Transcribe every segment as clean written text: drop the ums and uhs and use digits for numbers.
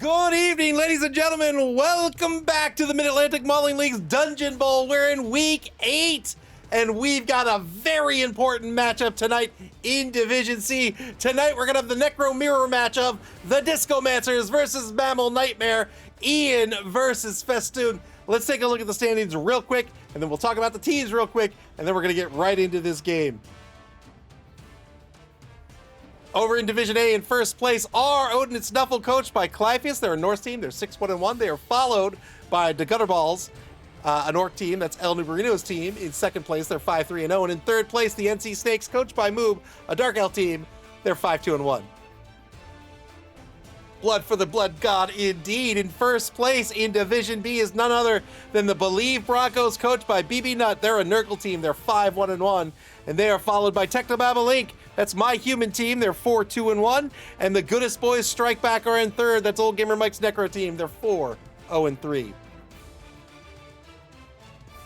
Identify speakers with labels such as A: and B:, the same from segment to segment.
A: Good evening, ladies and gentlemen. Welcome back to the Mid-Atlantic Modeling League's Dungeonbowl. We're in Week 8, and we've got a very important matchup tonight in Division C. Tonight, we're going to have the Necro Mirror matchup, the Discomancers versus MAML Nightmare, Ian versus Festoon. Let's take a look at the standings real quick, and then we'll talk about the teams real quick, and then we're going to get right into this game. Over in Division A, in first place are Odin and Snuffle, coached by Clypheus. They're a Norse team. They're 6-1-1. They are followed by the Gutterballs, an Orc team. That's El Nubarino's team. In second place, they're 5-3-0. And in third place, the NC Snakes, coached by Moob, a Dark Elf team. They're 5-2-1. Blood for the Blood God, indeed. In first place in Division B is none other than the Believe Broncos, coached by BB Nut. They're a Nurgle team. They're 5-1-1. And they are followed by Technobabble Inc. That's my human team. They're 4-2-1. And the Goodest Boys Strike Back are in third. That's Old Gamer Mike's Necro team. They're 4-0-3.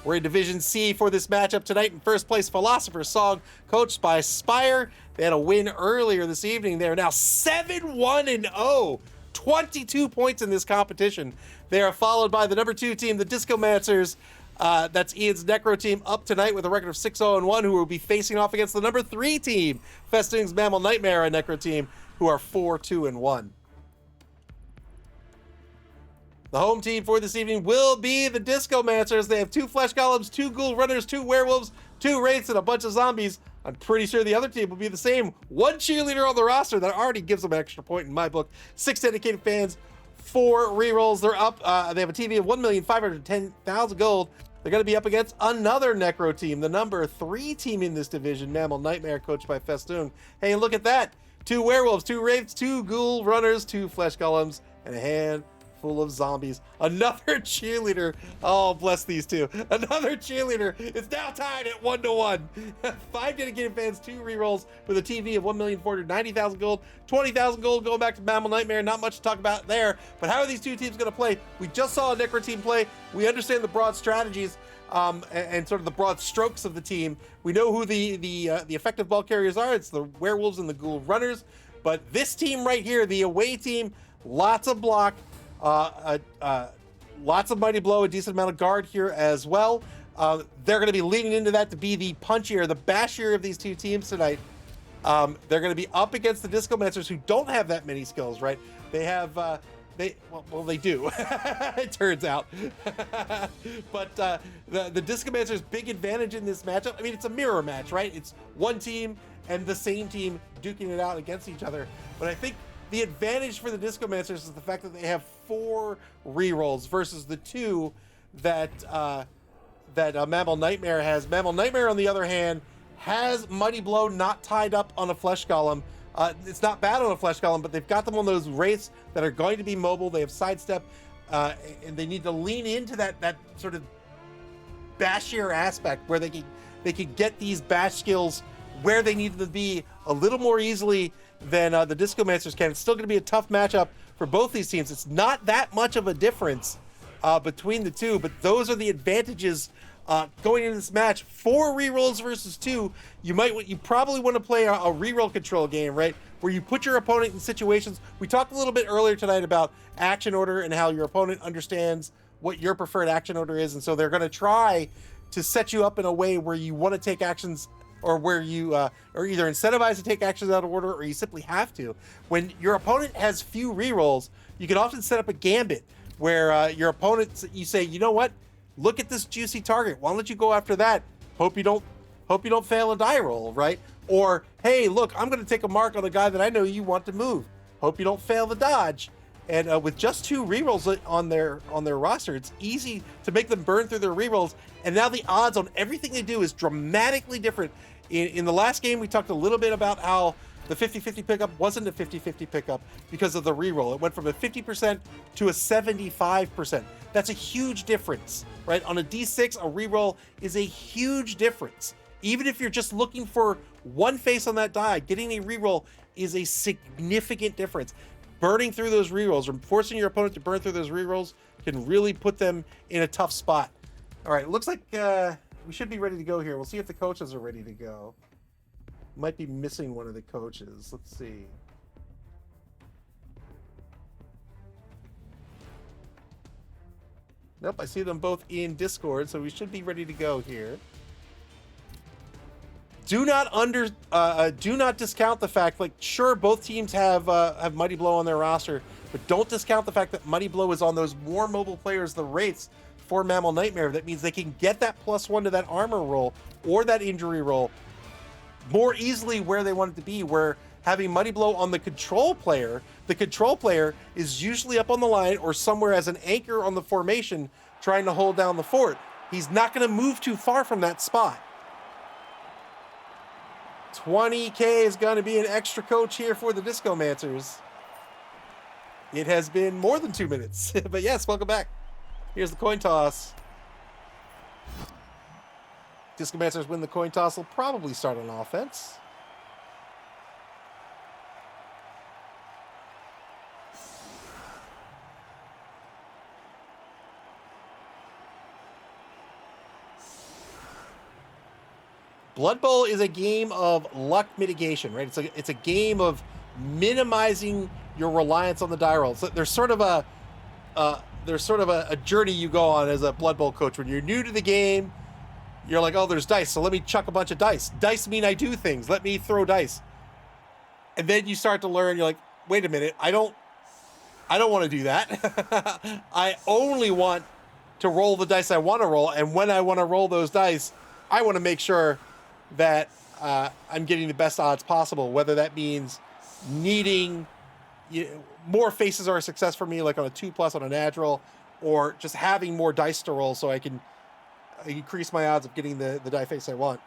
A: We're in Division C for this matchup tonight. In first place, Philosopher's Song, coached by Spire. They had a win earlier this evening. They are now 7-1-0. 22 points in this competition. They are followed by the number 2 team, the Discomancers. That's Ian's Necro team, up tonight with a record of 6-0-1, who will be facing off against the number 3 team, Festoon's MAML Nightmare, a Necro team, who are 4-2-1. The home team for this evening will be the Discomancers. They have 2 Flesh Golems, 2 Ghoul Runners, 2 Werewolves, 2 Wraiths, and a bunch of Zombies. I'm pretty sure the other team will be the same. 1 cheerleader on the roster that already gives them an extra point in my book. 6 dedicated fans, 4 rerolls. They're up. They have a TV of 1,510,000 gold. They're going to be up against another Necro team, the number 3 team in this division, MAML Nightmare, coached by Festoon. Hey, look at that. 2 Werewolves, 2 Wraiths, 2 Ghoul Runners, 2 Flesh Golems, and a handful of Zombies. Another cheerleader. Oh, bless these two. Another cheerleader. It's now tied at 1-1. 5 dedicated fans, 2 rerolls with a TV of 1,490,000 gold, 20,000 gold going back to MAML Nightmare. Not much to talk about there, but how are these two teams going to play? We just saw a Necro team play. We understand the broad strategies and sort of the broad strokes of the team. We know who the effective ball carriers are. It's the Werewolves and the Ghoul Runners. But this team right here, the away team, lots of block, lots of mighty blow, a decent amount of guard here as well. They're going to be leaning into that to be the punchier, the bashier of these two teams tonight. They're going to be up against the Discomancers, who don't have that many skills, right? They have, they do, it turns out. But the Discomancers' big advantage in this matchup, I mean, it's a mirror match, right? It's one team and the same team duking it out against each other. But I think the advantage for the Discomancers is the fact that they have 4 rerolls versus the 2 that MAML Nightmare has. MAML Nightmare, on the other hand, has Mighty Blow not tied up on a Flesh Golem. It's not bad on a Flesh Golem, but they've got them on those wraiths that are going to be mobile. They have sidestep, and they need to lean into that sort of bashier aspect where they can get these bash skills where they need them to be a little more easily than the Discomancers can. It's still going to be a tough matchup for both these teams. It's not that much of a difference between the two, but those are the advantages going into this match. 4 rerolls versus 2. You probably want to play a reroll control game, right? Where you put your opponent in situations. We talked a little bit earlier tonight about action order and how your opponent understands what your preferred action order is, and so they're going to try to set you up in a way where you want to take actions, or where you are either incentivized to take actions out of order, or you simply have to. When your opponent has few rerolls, you can often set up a gambit where your opponent, you say, you know what? Look at this juicy target. Why don't you go after that? Hope you don't fail a die roll, right? Or, hey, look, I'm going to take a mark on a guy that I know you want to move. Hope you don't fail the dodge. And with just 2 rerolls on their roster, it's easy to make them burn through their rerolls. And now the odds on everything they do is dramatically different. In the last game, we talked a little bit about how the 50-50 pickup wasn't a 50-50 pickup because of the reroll. It went from a 50% to a 75%. That's a huge difference, right? On a D6, a reroll is a huge difference. Even if you're just looking for one face on that die, getting a reroll is a significant difference. Burning through those rerolls, or forcing your opponent to burn through those rerolls, can really put them in a tough spot. All right, looks like we should be ready to go here. We'll see if the coaches are ready to go. Might be missing one of the coaches. Let's see. Nope, I see them both in Discord, so we should be ready to go here. Do not discount the fact, like, sure, both teams have Mighty Blow on their roster, but don't discount the fact that Mighty Blow is on those more mobile players, the Wraiths, for MAML Nightmare. That means they can get that +1 to that armor roll or that injury roll more easily where they want it to be, where having Mighty Blow on the control player is usually up on the line or somewhere as an anchor on the formation trying to hold down the fort. He's not going to move too far from that spot. 20K is going to be an extra coach here for the Discomancers. It has been more than 2 minutes, but yes, welcome back. Here's the coin toss. Discomancers win the coin toss. Will probably start on offense. Blood Bowl is a game of luck mitigation, right? It's a game of minimizing your reliance on the die roll. So there's sort of a journey you go on as a Blood Bowl coach. When you're new to the game, you're like, oh, there's dice, so let me chuck a bunch of dice. Dice mean I do things. Let me throw dice. And then you start to learn. You're like, wait a minute, I don't want to do that. I only want to roll the dice I want to roll, and when I want to roll those dice, I want to make sure that I'm getting the best odds possible, whether that means needing more faces are a success for me, like on a 2+ on a natural, or just having more dice to roll so I can increase my odds of getting the die face I want.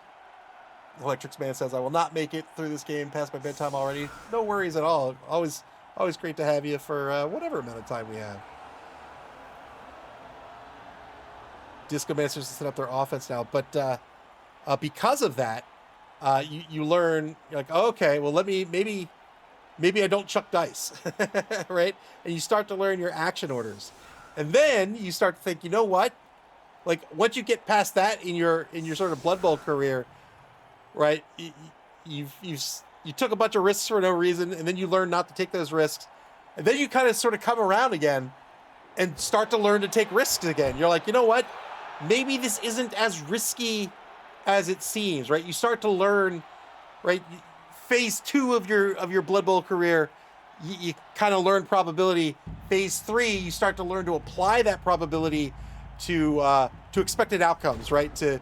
A: Electrics Man says, I will not make it through this game past my bedtime already. No worries at all. Always great to have you for whatever amount of time we have. Discomancers set up their offense now, but because of that, you learn, you're like, oh, okay, well, maybe I don't chuck dice, right? And you start to learn your action orders. And then you start to think, you know what? Like, once you get past that in your sort of Blood Bowl career, right? You took a bunch of risks for no reason, and then you learn not to take those risks. And then you kind of sort of come around again and start to learn to take risks again. You're like, you know what? Maybe this isn't as risky as it seems, right? You start to learn, right? Phase 2 of your Blood Bowl career, you kind of learn probability. Phase 3, you start to learn to apply that probability to expected outcomes, right? To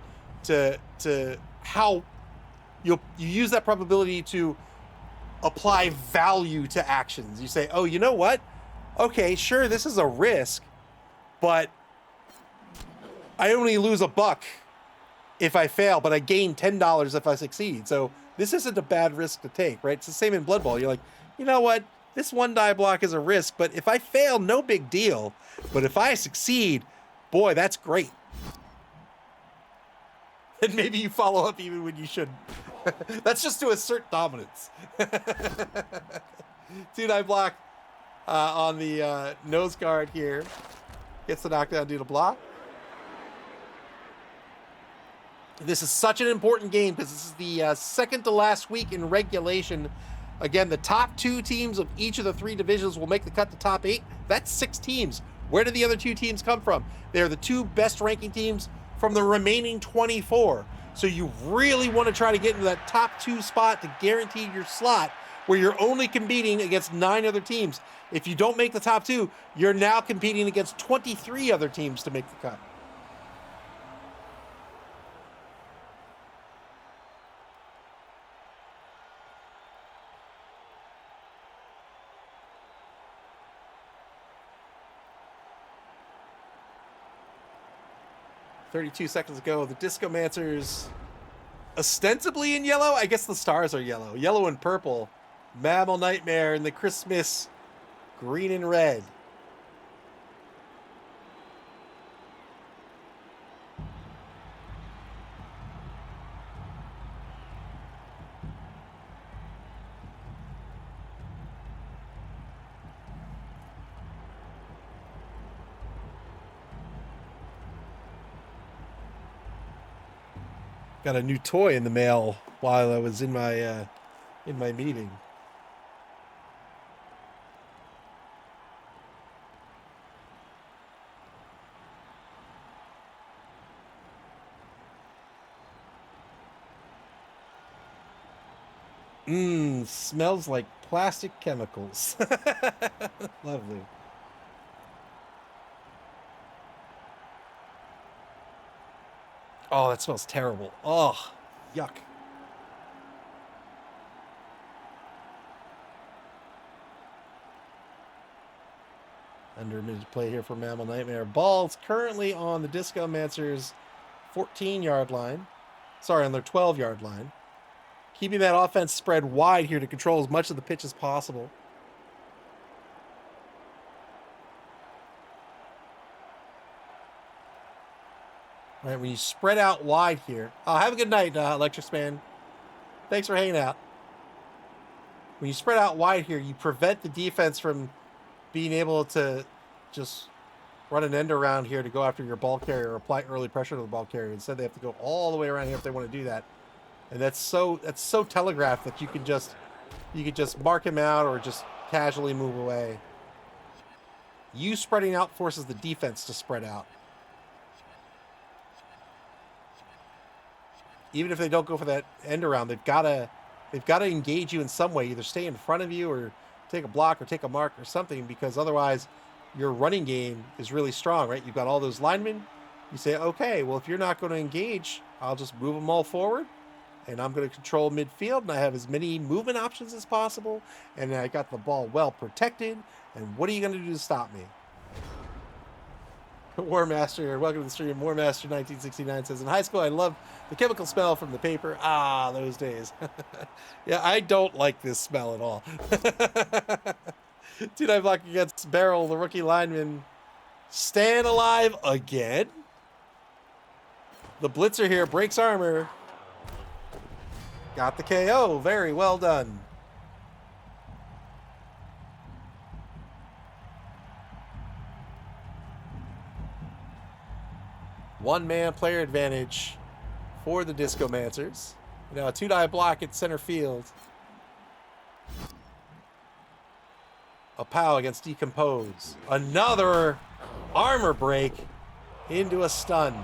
A: how you use that probability to apply value to actions. You say, oh, you know what? Okay, sure, this is a risk, but I only lose $1 if I fail, but I gain $10 if I succeed. So this isn't a bad risk to take, right? It's the same in Blood Bowl. You're like, you know what? This 1 die block is a risk, but if I fail, no big deal. But if I succeed, boy, that's great. And maybe you follow up even when you shouldn't. That's just to assert dominance. 2 die block on the nose guard here. Gets the knockdown due to block. This is such an important game because this is the second to last week in regulation. Again, the top 2 teams of each of the 3 divisions will make the cut to top 8. That's 6 teams. Where do the other 2 teams come from? They're the 2 best ranking teams from the remaining 24. So you really want to try to get into that top 2 spot to guarantee your slot, where you're only competing against 9 other teams. If you don't make the top 2, you're now competing against 23 other teams to make the cut. "32 seconds ago, the Discomancers ostensibly in yellow. I guess the stars are yellow. Yellow and purple. MAML Nightmare and the Christmas green and red. Got a new toy in the mail while I was in my meeting. Smells like plastic chemicals. Lovely. Oh, that smells terrible. Oh, yuck. Under a minute to play here for MAML Nightmare. Ball's currently on the Discomancers 14-yard line. Sorry, on their 12-yard line. Keeping that offense spread wide here to control as much of the pitch as possible. All right, when you spread out wide here. Oh, have a good night, Electric Span. Thanks for hanging out. When you spread out wide here, you prevent the defense from being able to just run an end around here to go after your ball carrier or apply early pressure to the ball carrier. Instead, they have to go all the way around here if they want to do that. And that's so telegraphed that you could just mark him out or just casually move away. You spreading out forces the defense to spread out. Even if they don't go for that end around, they've got to engage you in some way, either stay in front of you or take a block or take a mark or something, because otherwise your running game is really strong, right? You've got all those linemen. You say, okay, well, if you're not going to engage, I'll just move them all forward and I'm going to control midfield and I have as many movement options as possible and I got the ball well protected. And what are you going to do to stop me? Warmaster, welcome to the stream. Warmaster1969 says, in high school, I loved the chemical smell from the paper. Ah, those days. Yeah, I don't like this smell at all. 2-9 block against Barrel, the rookie lineman. Staying alive again. The blitzer here breaks armor. Got the KO. Very well done. One-man player advantage for the Discomancers. Now a 2-die block at center field. A POW against Decompose. Another armor break into a stun.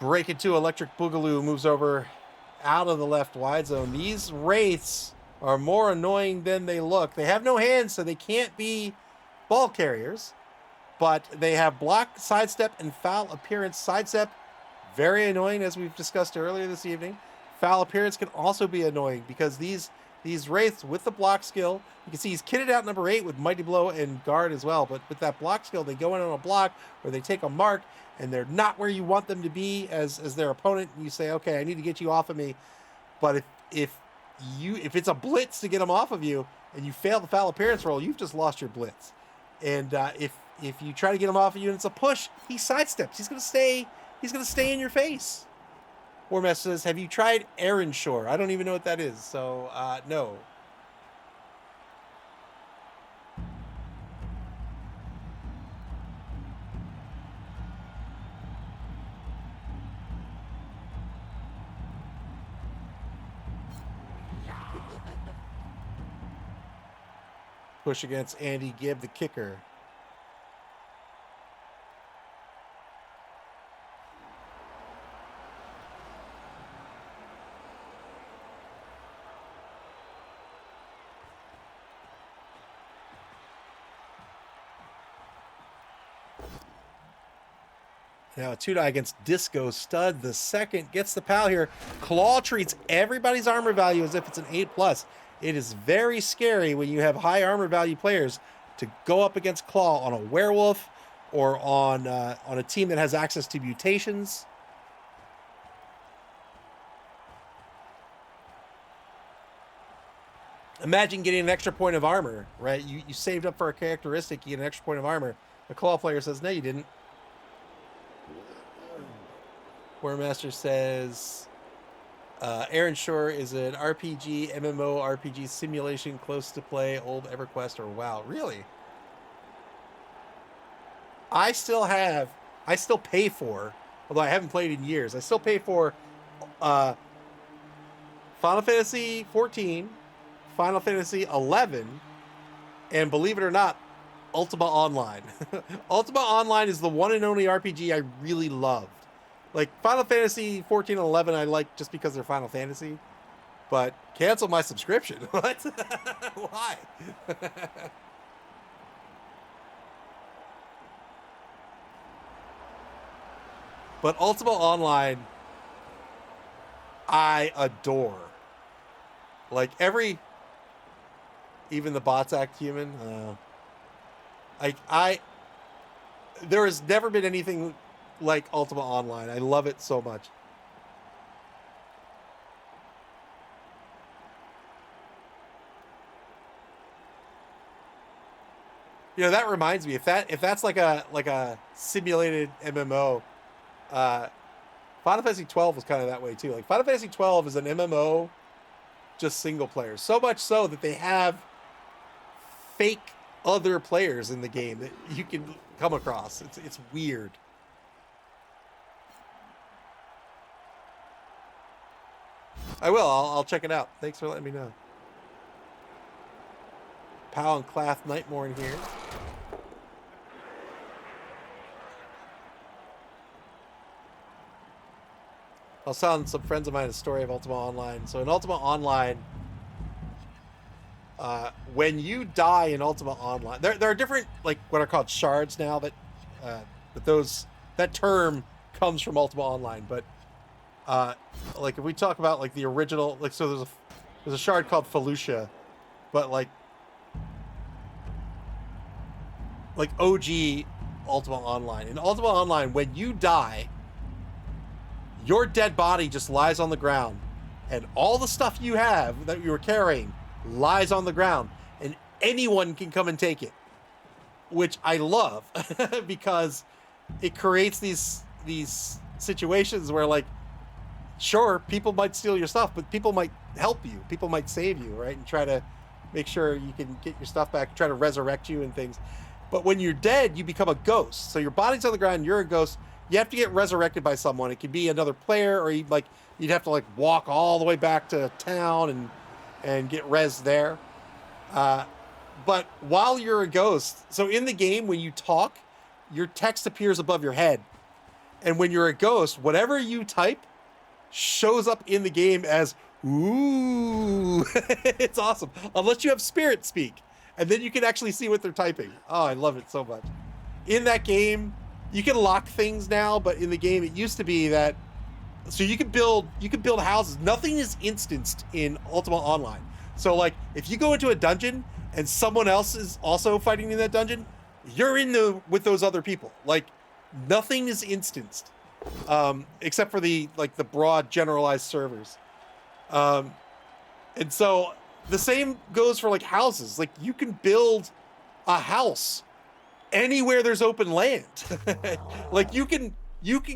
A: Break into Electric Boogaloo, moves over out of the left wide zone. These Wraiths are more annoying than they look. They have no hands, so they can't be ball carriers, but they have block, sidestep, and foul appearance. Sidestep, very annoying, as we've discussed earlier this evening. Foul appearance can also be annoying because these Wraiths with the block skill, you can see he's kitted out number 8 with Mighty Blow and Guard as well, but with that block skill, they go in on a block or they take a mark, and they're not where you want them to be as their opponent. And you say, okay, I need to get you off of me. But if it's a blitz to get them off of you and you fail the foul appearance roll, you've just lost your blitz. And if you try to get him off of you and it's a push, he sidesteps. He's gonna stay in your face. Warmaster says, have you tried Aaron Shore? I don't even know what that is. So no. Push against Andy Gibb, the kicker. Now a 2-die against Disco Stud. The second gets the POW here. Claw treats everybody's armor value as if it's an 8+. It is very scary when you have high armor value players to go up against Claw on a werewolf or on a team that has access to mutations. Imagine getting an extra point of armor, right? You saved up for a characteristic, you get an extra point of armor. The Claw player says, no, you didn't. Warmaster says, Aaron Shore is an RPG, MMO RPG simulation close to play, old EverQuest or WoW. Really? I still pay for, although I haven't played in years, I still pay for uh, Final Fantasy 14, Final Fantasy 11, and believe it or not, Ultima Online. Ultima Online is the one and only RPG I really loved. Like Final Fantasy 14 and 11 I like just because they're Final Fantasy, but cancel my subscription. What? Why? But Ultima Online I adore. Like even the bots act human. There has never been anything like Ultima Online. I love it so much. You know, that reminds me, if that's like a simulated MMO, Final Fantasy 12 was kind of that way too. Like Final Fantasy 12 is an MMO, just single player. So much so that they have fake other players in the game that you can come across. It's weird. I will. I'll check it out. Thanks for letting me know. Pow and Clath Nightmorn here. I was telling some friends of mine a story of Ultima Online. So in Ultima Online, when you die in Ultima Online, there are different, like what are called shards now that term comes from Ultima Online. But like if we talk about like the original, like so there's a shard called Felucia, but like OG Ultima Online. In Ultima Online, when you die, your dead body just lies on the ground, and all the stuff you have that you were carrying lies on the ground, and anyone can come and take it, which I love because it creates these situations where, like, sure, people might steal your stuff, but people might help you, people might save you, right, and try to make sure you can get your stuff back, try to resurrect you and things. But when you're dead, you become a ghost. So your body's on the ground, you're a ghost. You have to get resurrected by someone. It could be another player, or you'd have to like walk all the way back to town and get res there. But while you're a ghost, so in the game when you talk, your text appears above your head, and when you're a ghost, whatever you type shows up in the game as ooh. It's awesome, unless you have spirit speak, and then you can actually see what they're typing. Oh, I love it so much. In that game, you can lock things now, but in the game it used to be that so you could build houses. Nothing is instanced in Ultima Online. So like if you go into a dungeon and someone else is also fighting in that dungeon, you're with those other people. Like nothing is instanced. Except for the broad generalized servers. And so the same goes for like houses. Like you can build a house anywhere there's open land. Like you can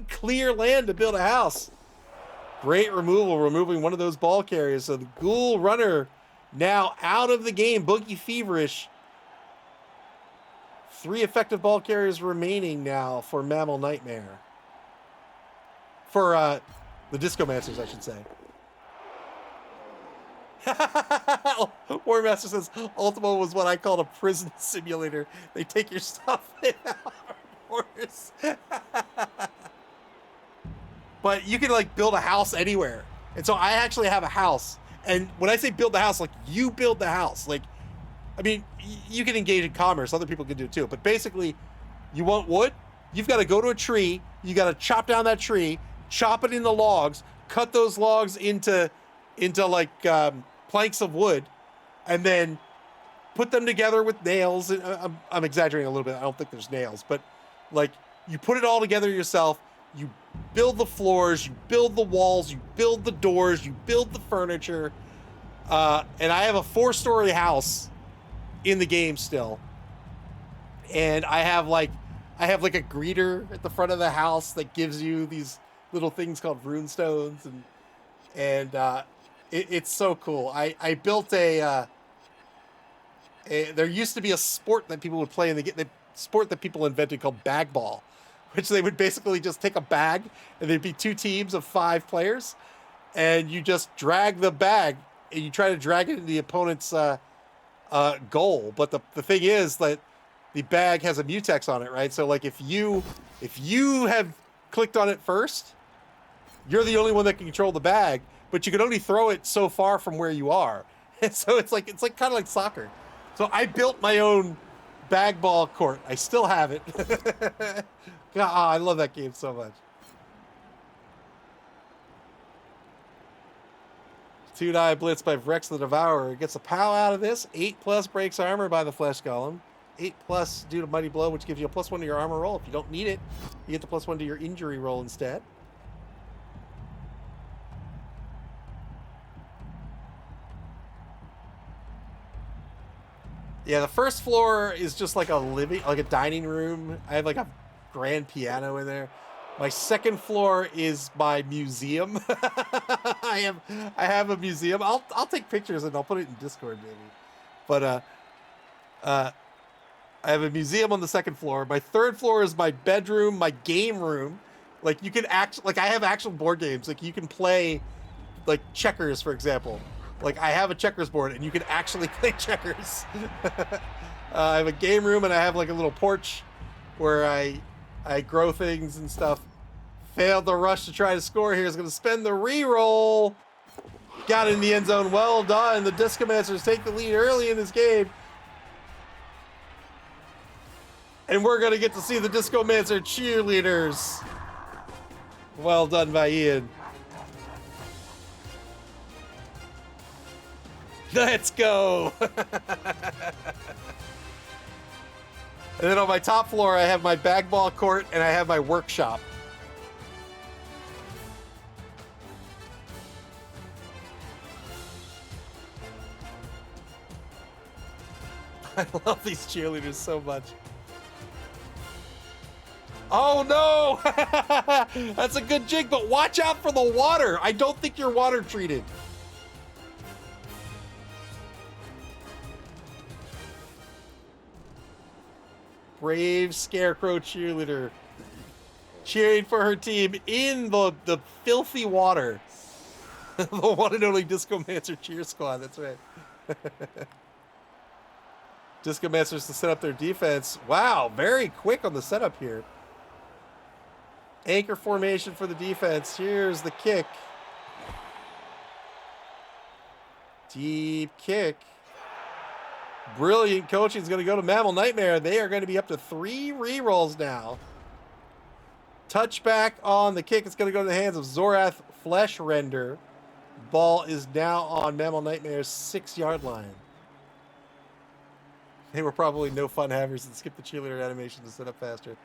A: clear land to build a house. Great removal, removing one of those ball carriers. So the Ghoul Runner now out of the game. Boogie Feverish. 3 effective ball carriers remaining now for MAML Nightmare. For the Discomancers, I should say. War Master says Ultima was what I called a prison simulator. They take your stuff in hours. But you can like build a house anywhere. And so I actually have a house. And when I say build the house, like you build the house. Like, I mean, you can engage in commerce. Other people can do it too. But basically, you want wood? You've got to go to a tree. You got to chop down that tree, chop it into logs, cut those logs into like planks of wood, and then put them together with nails. I'm exaggerating a little bit. I don't think there's nails, but like you put it all together yourself. You build the floors, you build the walls, you build the doors, you build the furniture. And I have a 4-story house in the game still. And I have like a greeter at the front of the house that gives you these little things called runestones, and and it's so cool. I built a there used to be a sport that people would play, and the sport that people invented called bag ball, which they would basically just take a bag, and there'd be 2 teams of 5 players, and you just drag the bag, and you try to drag it into the opponent's goal. But the thing is that the bag has a mutex on it, right? So like if you have clicked on it first, you're the only one that can control the bag, but you can only throw it so far from where you are. And so it's like kind of like soccer. So I built my own bag ball court. I still have it. God, I love that game so much. 2-die blitz by Vrex the Devourer. Gets a POW out of this. 8+ breaks armor by the Flesh Golem. 8+ due to Mighty Blow, which gives you a +1 to your armor roll. If you don't need it, you get the +1 to your injury roll instead. Yeah, the first floor is just like a dining room. I have like a grand piano in there. My second floor is my museum. I have a museum. I'll take pictures and I'll put it in Discord maybe. But I have a museum on the second floor. My third floor is my bedroom, my game room. Like you can I have actual board games. Like you can play like checkers, for example. Like I have a checkers board and you can actually play checkers. I have a game room and I have like a little porch where I grow things and stuff. Failed the rush to try to score here. Is going to spend the re-roll. Got in the end zone. Well done. The Discomancers take the lead early in this game. And we're going to get to see the Discomancer cheerleaders. Well done by Ian. Let's go. And then on my top floor, I have my bag ball court and I have my workshop. I love these cheerleaders so much. Oh no! That's a good jig, but watch out for the water. I don't think you're water treated. Brave Scarecrow cheerleader cheering for her team in the filthy water. The one and only Discomancer cheer squad, that's right. Discomancers to set up their defense. Wow, very quick on the setup here. Anchor formation for the defense. Here's the kick. Deep kick. Brilliant coaching is going to go to MAML Nightmare. They are going to be up to 3 re-rolls now. Touchback on the kick. It's going to go to the hands of Zorath Flesh Render. Ball is now on MAML Nightmare's 6-yard line. They were probably no fun havers and skipped the cheerleader animation to set up faster.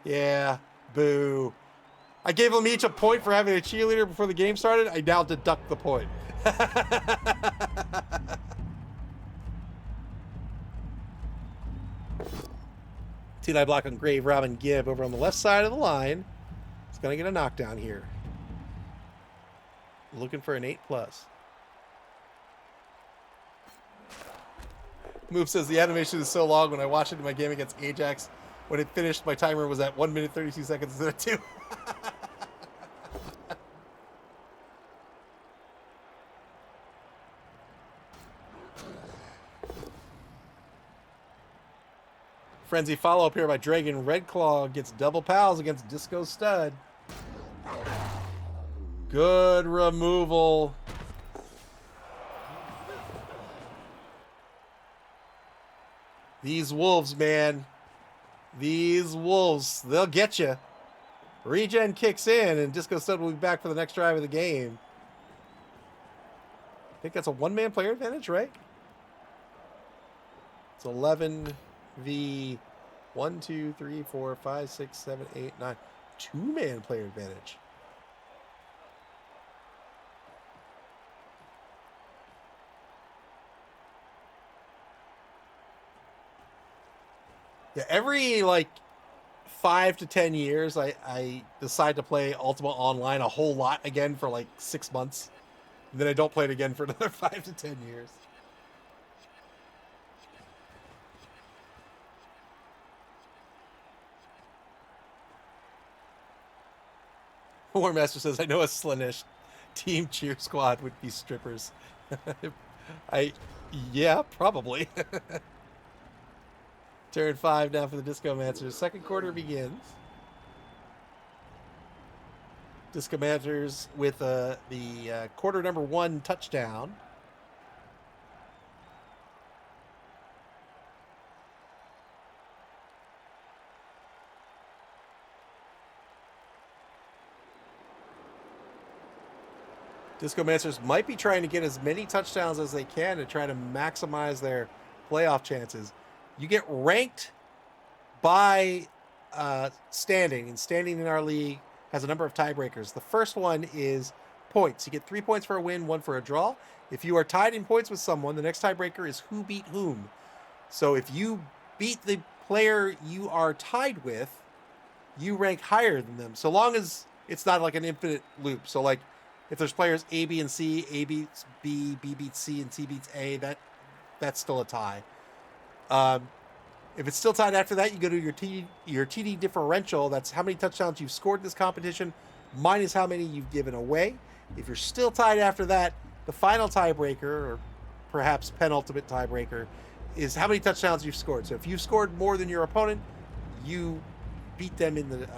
A: Yeah, boo. I gave them each a point for having a cheerleader before the game started. I now deduct the point. 2-die block on Grave Robin Gibb over on the left side of the line. It's going to get a knockdown here. Looking for an 8+. Move says the animation is so long when I watched it in my game against Ajax. When it finished, my timer was at 1 minute 32 seconds instead of 2. Frenzy follow-up here by Dragon Redclaw gets double pals against Disco Stud. Good removal. These wolves, man. These wolves, they'll get you. Regen kicks in, and Disco Stud will be back for the next drive of the game. I think that's a one-man player advantage, right? It's 11 v 1, 2, 3, 4, 5, 6, 7, 8, 9. Two-man player advantage. Yeah, every like 5 to 10 years, I decide to play Ultima Online a whole lot again for like 6 months. And then I don't play it again for another 5 to 10 years. Warmaster says, I know a Slaanesh team cheer squad would be strippers. Yeah, probably. Turn 5 now for the Discomancers. Second quarter begins. Discomancers with the quarter number 1 touchdown. Discomancers might be trying to get as many touchdowns as they can to try to maximize their playoff chances. You get ranked by standing, and standing in our league has a number of tiebreakers. The first one is points. You get 3 points for a win, 1 for a draw. If you are tied in points with someone, the next tiebreaker is who beat whom. So if you beat the player you are tied with, you rank higher than them, so long as it's not like an infinite loop. So like if there's players A, B, and C, A beats B, B beats C, and C beats A, that's still a tie. If it's still tied after that, you go to your TD differential. That's how many touchdowns you've scored in this competition minus how many you've given away. If you're still tied after that, the final tiebreaker, or perhaps penultimate tiebreaker, is how many touchdowns you've scored. So if you've scored more than your opponent, you beat them in the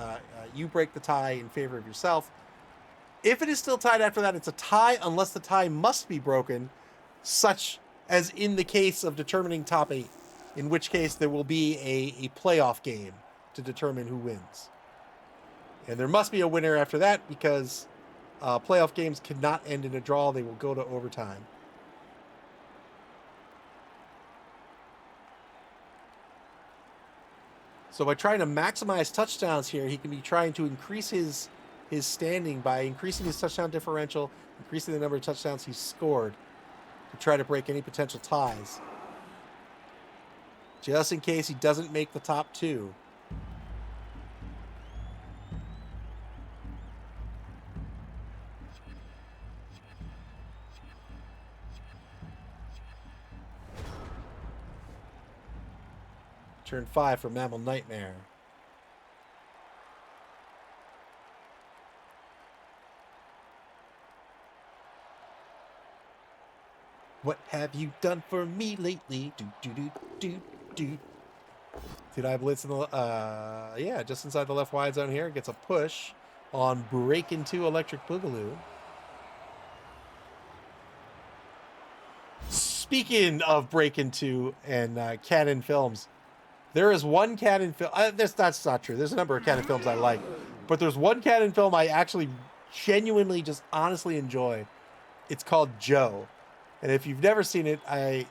A: you break the tie in favor of yourself. If it is still tied after that, it's a tie unless the tie must be broken, such as in the case of determining top 8, in which case there will be a playoff game to determine who wins. And there must be a winner after that, because playoff games cannot end in a draw. They will go to overtime. So by trying to maximize touchdowns here, he can be trying to increase his standing by increasing his touchdown differential, increasing the number of touchdowns he's scored, to try to break any potential ties, just in case he doesn't make the top 2. Turn 5 for MAML Nightmare. What have you done for me lately? Did I blitz in the yeah, just inside the left wide zone here. Gets a push on Break Into Electric Boogaloo. Speaking of Break Into and Canon films, there is one Canon film. That's not true. There's a number of Canon films I like, but there's one Canon film I actually genuinely, just honestly enjoy. It's called Joe, and if you've never seen it, I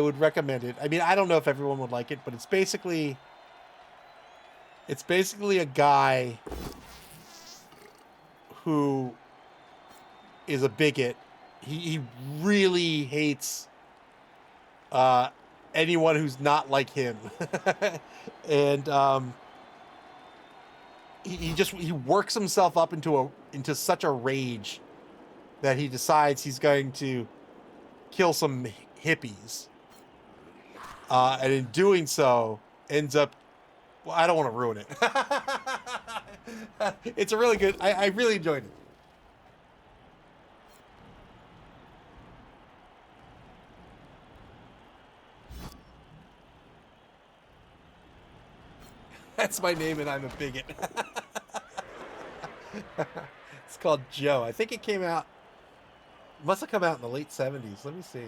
A: would recommend it. I mean, I don't know if everyone would like it, but it's basically a guy who is a bigot. He really hates anyone who's not like him. And he works himself up into such a rage that he decides he's going to kill some hippies, and in doing so ends up, well, I don't want to ruin it. It's a really good, I really enjoyed it. That's my name, and I'm a bigot. It's called Joe. I think it came out, must have come out in the late 70s. Let me see.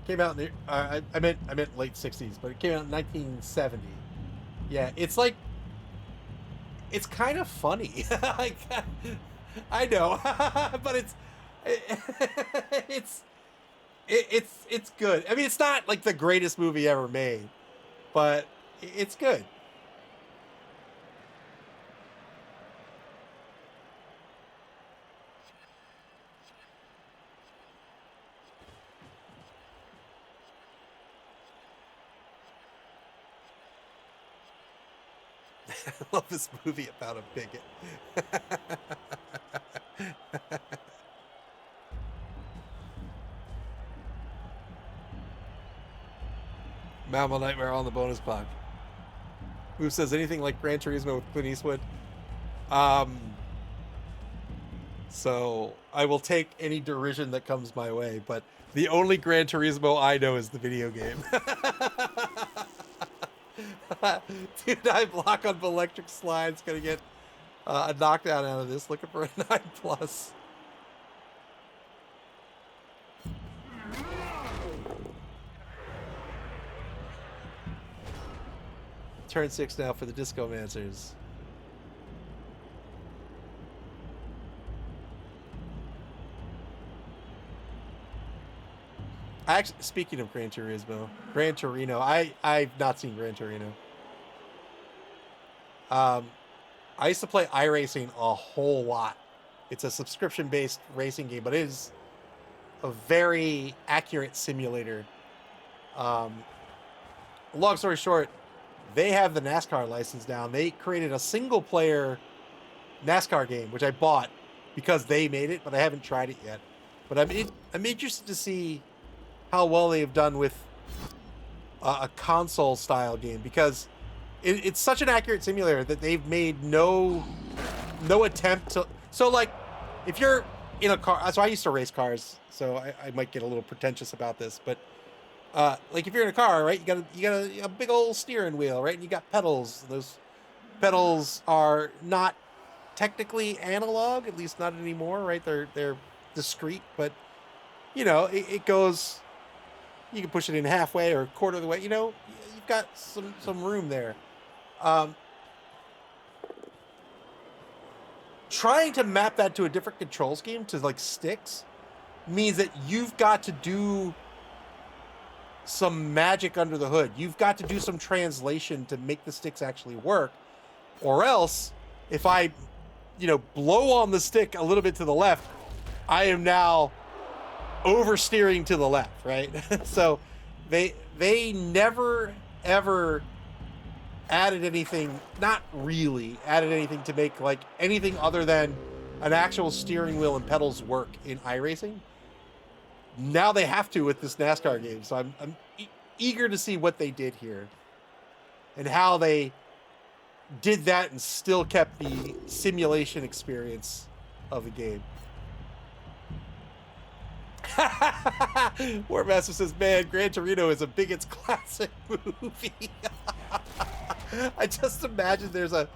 A: Came out in the, I meant late 60s, but it came out in 1970. Yeah, it's like, it's kind of funny. Like, I know, but it's good. I mean, it's not like the greatest movie ever made, but it's good. I love this movie about a bigot. MAML Nightmare on the bonus clock. Who says anything like Gran Turismo with Clint Eastwood? So I will take any derision that comes my way, but the only Gran Turismo I know is the video game. Dude, I block on electric slide's gonna get a knockdown out of this. Looking for a 9+. Turn 6 now for the Discomancers. Actually, speaking of Gran Torino, I've not seen Gran Torino. I used to play iRacing a whole lot. It's a subscription-based racing game, but it is a very accurate simulator. Long story short, they have the NASCAR license down. They created a single-player NASCAR game, which I bought because they made it, but I haven't tried it yet. But I'm interested to see how well they've done with a console-style game, because it's such an accurate simulator that they've made no attempt to. So, like, if you're in a car, so I used to race cars, so I might get a little pretentious about this, but like if you're in a car, right, you got a big old steering wheel, right, and you got pedals. Those pedals are not technically analog, at least not anymore, right? They're discrete, but you know, it goes. You can push it in halfway or a quarter of the way. You know, you've got some room there. Trying to map that to a different control scheme, to like sticks, means that you've got to do some magic under the hood. You've got to do some translation to make the sticks actually work. Or else, if I, blow on the stick a little bit to the left, I am now oversteering to the left, right? So they never ever added anything, not really added anything to make like anything other than an actual steering wheel and pedals work in iRacing. Now they have to with this NASCAR game, so I'm eager to see what they did here and how they did that and still kept the simulation experience of the game. Warmaster says, man, Gran Torino is a Bigot's classic movie. I just imagine there's like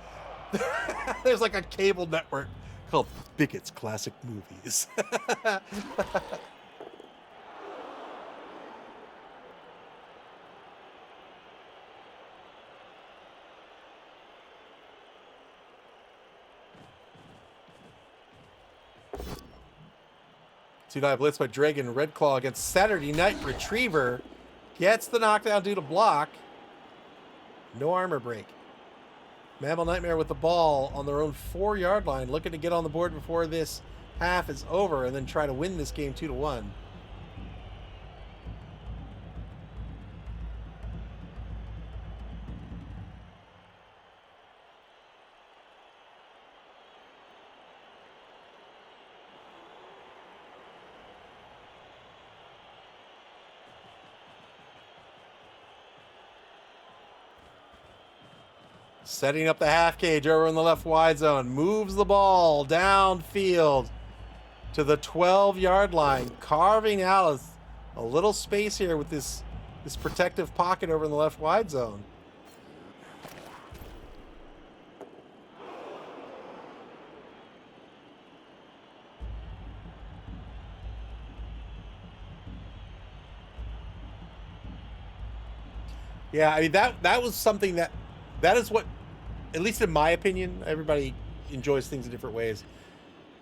A: a cable network called Bigot's Classic Movies. Tonight blitzed by Dragon Red Claw against Saturday Night Retriever. Gets the knockdown due to block. No armor break. MAML Nightmare with the ball on their own 4-yard line, looking to get on the board before this half is over and then try to win this game 2-1. Setting up the half cage over in the left wide zone. Moves the ball downfield to the 12-yard line. Carving out a little space here with this protective pocket over in the left wide zone. Yeah, I mean, that was something that is what, at least in my opinion, everybody enjoys things in different ways,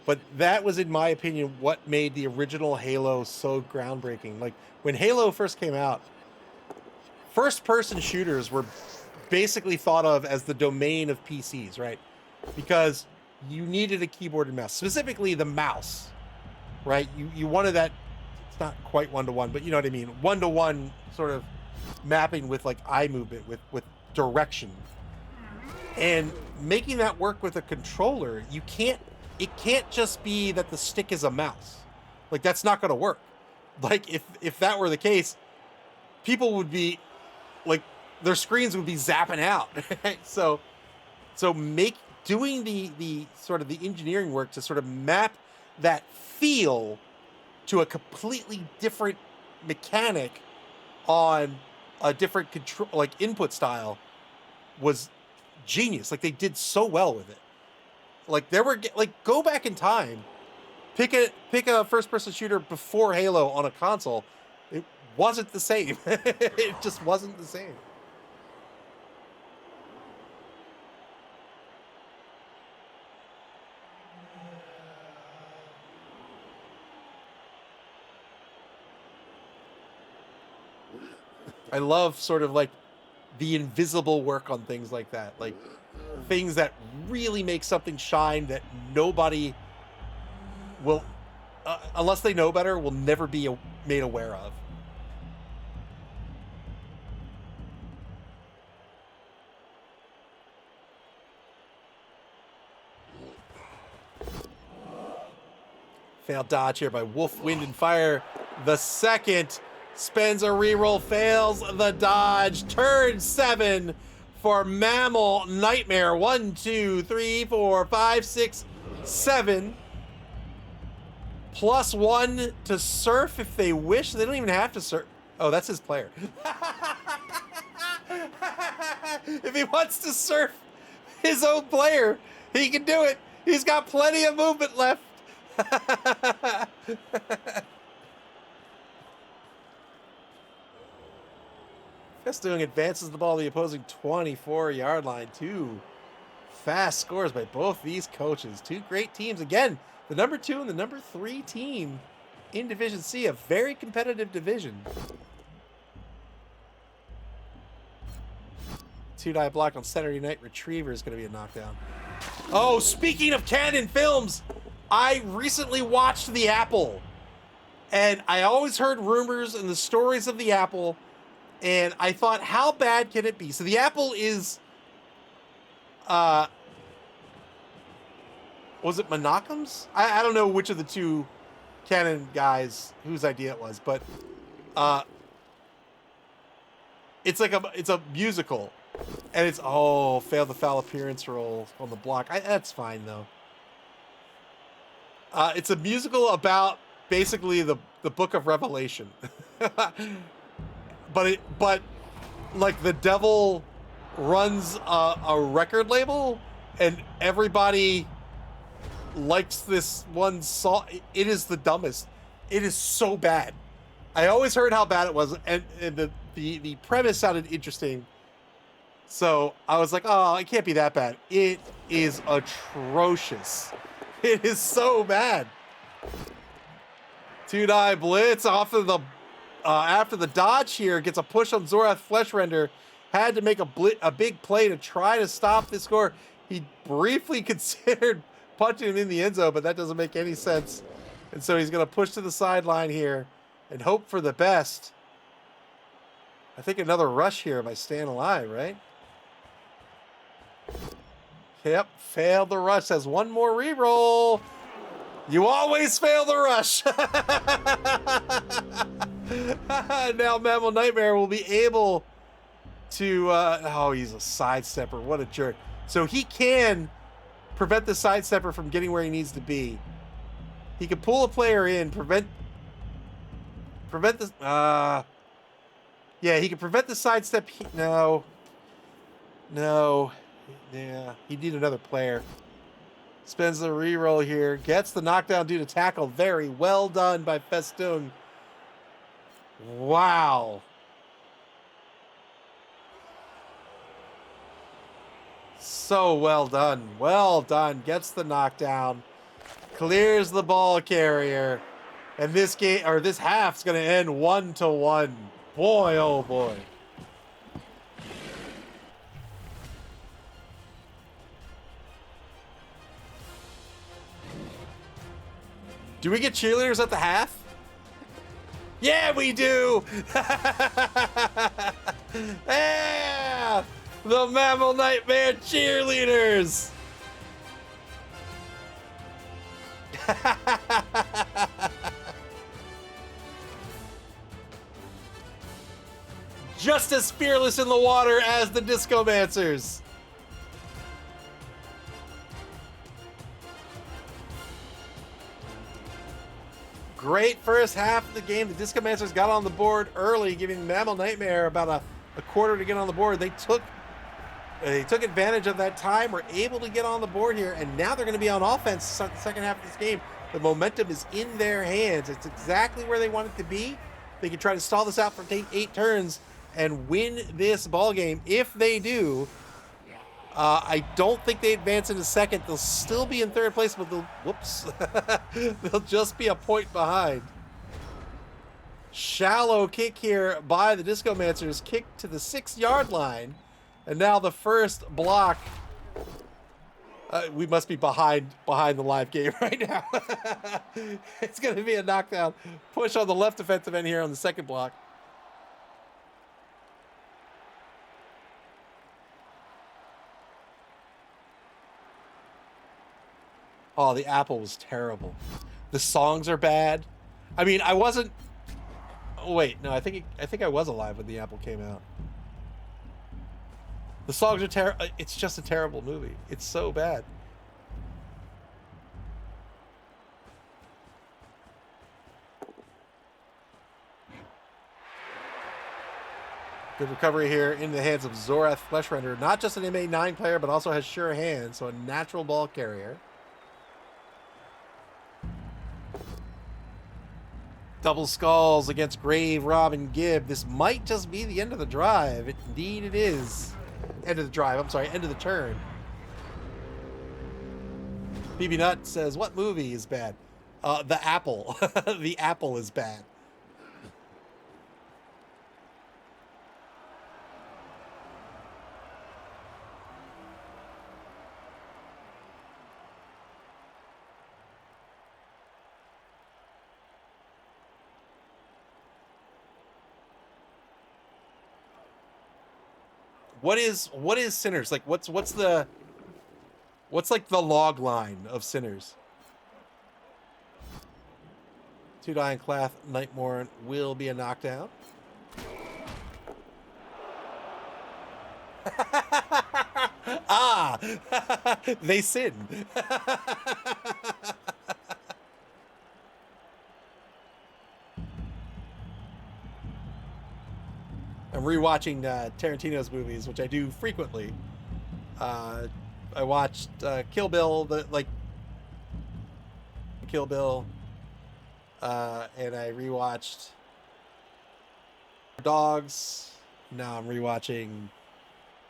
A: but that was, in my opinion, what made the original Halo so groundbreaking. Like, when Halo first came out, first-person shooters were basically thought of as the domain of PCs, right? Because you needed a keyboard and mouse, specifically the mouse, right? You wanted that, it's not quite one-to-one, but you know what I mean, one-to-one sort of mapping with like eye movement, with direction. And making that work with a controller, it can't just be that the stick is a mouse. Like, that's not going to work. Like, if that were the case, people would be, like, their screens would be zapping out. So doing the sort of the engineering work to sort of map that feel to a completely different mechanic on a different control, like, input style was genius. Like, they did so well with it. Like, there were, like, go back in time, pick a first person shooter before Halo on a console. It wasn't the same. It just wasn't the same. I love sort of like the invisible work on things like that, like things that really make something shine that nobody will, unless they know better, will never be made aware of. Failed dodge here by Wolf, Wind, and Fire. The second spends a reroll, fails the dodge. Turn 7 for MAML Nightmare. 1, 2, 3, 4, 5, 6, 7. +1 to surf if they wish. They don't even have to surf. Oh, that's his player. If he wants to surf his own player, he can do it. He's got plenty of movement left. Festoong advances the ball to the opposing 24-yard line. 2 fast scores by both these coaches. 2 great teams. Again, the number 2 and the number 3 team in Division C, a very competitive division. 2-die block on Saturday Night Retriever is going to be a knockdown. Oh, speaking of Canon Films, I recently watched The Apple, and I always heard rumors and the stories of The Apple, and I thought, how bad can it be? So The Apple is, was it Menachem's? I don't know which of the 2 Canon guys whose idea it was, but it's like it's a musical, and it's failed the foul appearance roll on the block. That's fine though. It's a musical about basically the Book of Revelation, but like the devil runs a record label, and everybody likes this one song. It is the dumbest. It is so bad. I always heard how bad it was, and the premise sounded interesting. So I was like, oh, it can't be that bad. It is atrocious. It is so bad. 2-die blitz off of the after the dodge here, gets a push on Zorath Fleshrender. Had to make a big play to try to stop the score. He briefly considered punching him in the end zone, but that doesn't make any sense. And so he's going to push to the sideline here and hope for the best. I think another rush here by staying alive, right? Yep, failed the rush. Has one more reroll. You always fail the rush. Now MAML Nightmare will be able to... he's a sidestepper. What a jerk. So he can prevent the sidestepper from getting where he needs to be. He can pull a player in, prevent this... yeah, he can prevent the sidestep. No. Yeah, he'd need another player. Spends the reroll here. Gets the knockdown due to tackle. Very well done by Festoong. Wow. So well done. Well done. Gets the knockdown. Clears the ball carrier. And this game, or this half's going to end 1-1. Boy, oh boy. Do we get cheerleaders at the half? Yeah, we do. Yeah. The MAML Nightmare cheerleaders! Just as fearless in the water as the Discomancers. Great first half of the game. The Discomancers got on the board early, giving MAML Nightmare about a quarter to get on the board. They took advantage of that time, were able to get on the board here, and now they're going to be on offense the second half of this game. The momentum is in their hands. It's exactly where they want it to be. They can try to stall this out for 8 turns and win this ball game. If they do, I don't think they advance into second. They'll still be in third place, but they'll just be a point behind. Shallow kick here by the Discomancers, kick to the 6-yard line, and now the first block. We must be behind the live game right now. It's going to be a knockdown push on the left defensive end here on the second block. Oh, the apple was terrible. The songs are bad. I mean, I wasn't. Oh, wait, no, I think I was alive when the apple came out. The songs are terrible. It's just a terrible movie. It's so bad. Good recovery here in the hands of Zorath Fleshrender. Not just an MA9 player, but also has sure hands, so a natural ball carrier. Double skulls against Grave, Rob, and Gibb. This might just be the end of the drive. Indeed it is. End of the drive, I'm sorry, end of the turn. BB Nut says, what movie is bad? The Apple. The Apple is bad. What is Sinners? Like what's like the log line of Sinners? Two Dying Clath Nightmorn will be a knockdown. Ah, they sin. I'm rewatching Tarantino's movies, which I do frequently. I watched Kill Bill, Kill Bill, and I rewatched Dogs. Now I'm rewatching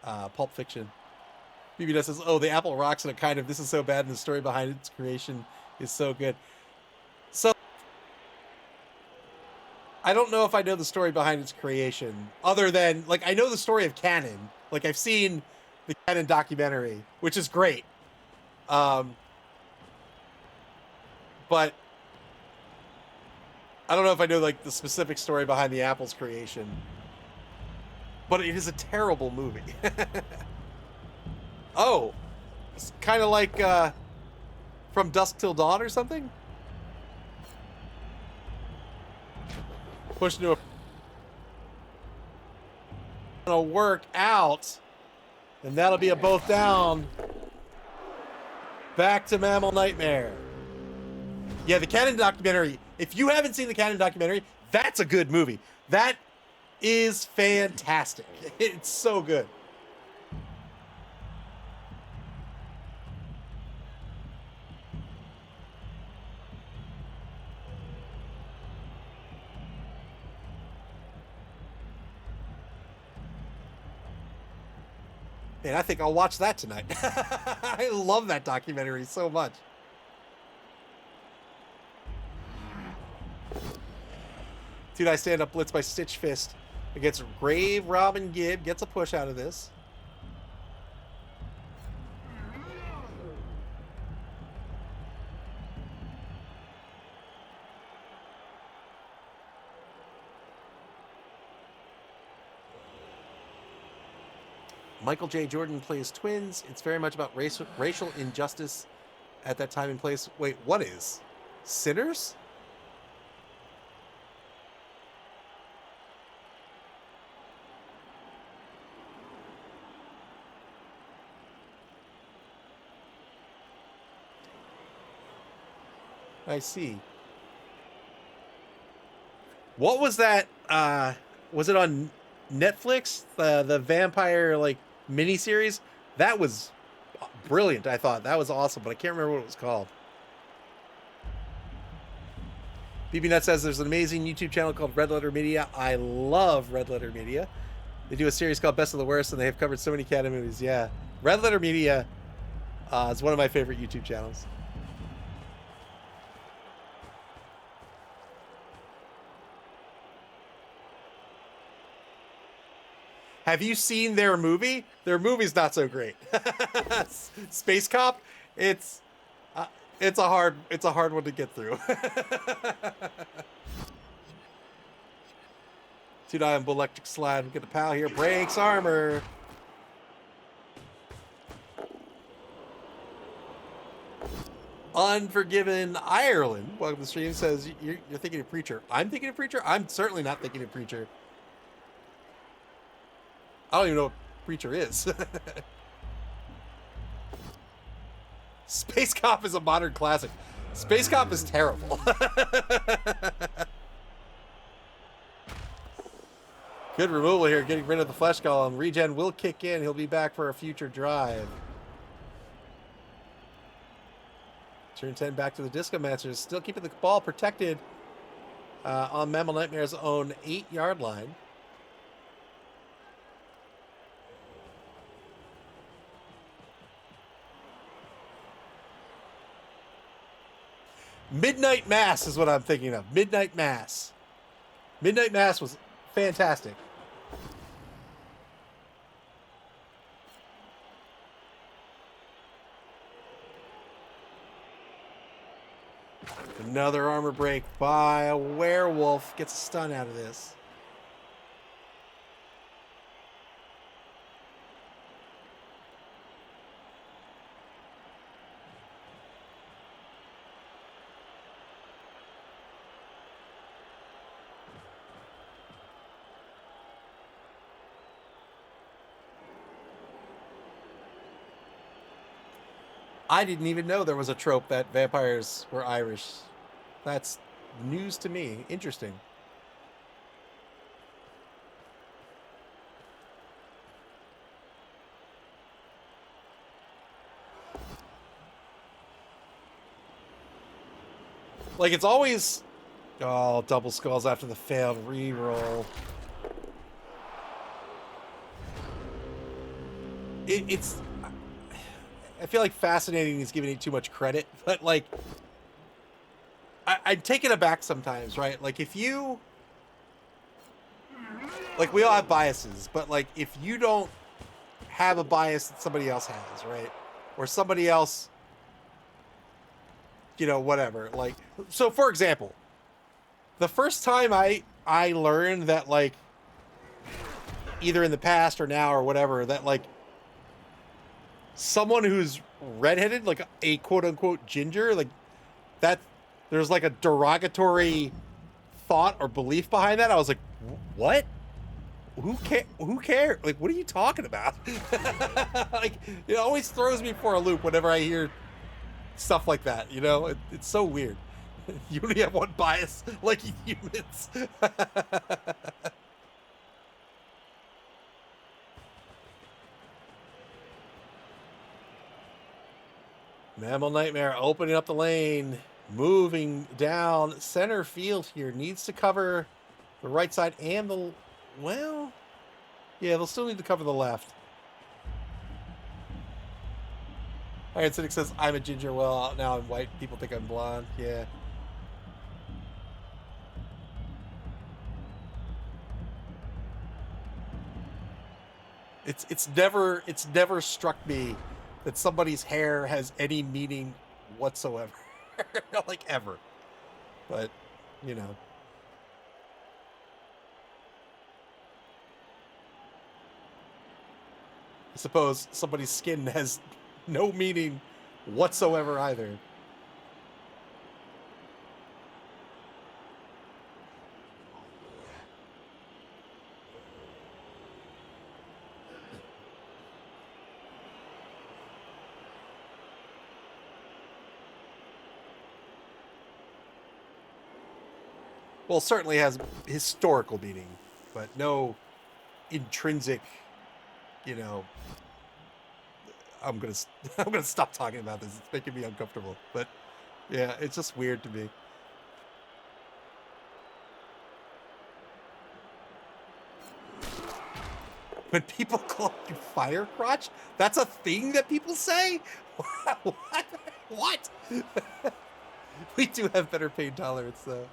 A: Pulp Fiction. BB says, "Oh, the apple rocks in a kind of this is so bad, and the story behind its creation is so good." So I don't know if I know the story behind its creation, other than, like, I know the story of Canon. Like, I've seen the Canon documentary, which is great. But I don't know if I know, like, the specific story behind the Apple's creation. But it is a terrible movie. Oh, it's kind of like From Dusk Till Dawn or something? Push into gonna work out, and that'll be a both down. Back to MAML Nightmare. Yeah, the Canon documentary. If you haven't seen the Canon documentary, that's a good movie. That is fantastic. It's so good. Man, I think I'll watch that tonight. I love that documentary so much. Dude, I stand up blitz by Stitch Fist against Grave, Robin Gibb. Gets a push out of this. Michael J. Jordan plays twins. It's very much about racial injustice at that time and place. Wait, what is? Sinners? I see. What was that? Was it on Netflix? The vampire like miniseries? That was brilliant. I thought that was awesome, but I can't remember what it was called. BBNet says there's an amazing YouTube channel called Red Letter Media. I love Red Letter Media. They do a series called Best of the Worst, and they have covered so many cat movies. Yeah, Red Letter Media is one of my favorite YouTube channels. Have you seen their movie? Their movie's not so great. Space Cop, it's a hard one to get through. 2-9 electric slide. We get the pal here. Breaks armor. Unforgiven Ireland. Welcome to the stream. Says you're thinking of Preacher. I'm thinking of Preacher. I'm certainly not thinking of Preacher. I don't even know what Preacher is. Space Cop is a modern classic. Space Cop is terrible. Good removal here, getting rid of the flesh golem. Regen will kick in. He'll be back for a future drive. Turn 10 back to the Discomancers. Still keeping the ball protected on MAML Nightmare's own 8-yard line. Midnight Mass is what I'm thinking of. Midnight Mass. Midnight Mass was fantastic. Another armor break by a werewolf. Gets a stun out of this. I didn't even know there was a trope that vampires were Irish. That's news to me. Interesting. Like, it's always... Oh, double skulls after the failed reroll. It's... I feel like fascinating is giving it too much credit, but like I'm taken aback sometimes, right? Like if you like we all have biases, but like if you don't have a bias that somebody else has, right? Or somebody else, you know, whatever. Like so for example, the first time I learned that like either in the past or now or whatever, that like someone who's redheaded, like a quote-unquote ginger, like that there's like a derogatory thought or belief behind that. I was like, what? Who cares? Like, what are you talking about? Like, it always throws me for a loop whenever I hear stuff like that, you know? It's so weird. You only have one bias, like humans. MAML Nightmare opening up the lane, moving down center field here. Needs to cover the right side and the... Well, yeah, they'll still need to cover the left. Iron Cynic says, I'm a ginger. Well, now I'm white. People think I'm blonde. Yeah. It's never struck me that somebody's hair has any meaning whatsoever. Like, ever. But, you know. I suppose somebody's skin has no meaning whatsoever either. Well, certainly has historical meaning, but no intrinsic, you know. I'm gonna stop talking about this. It's making me uncomfortable. But yeah, it's just weird to me. When people call you fire crotch, that's a thing that people say? What? What? We do have better pain tolerance, though.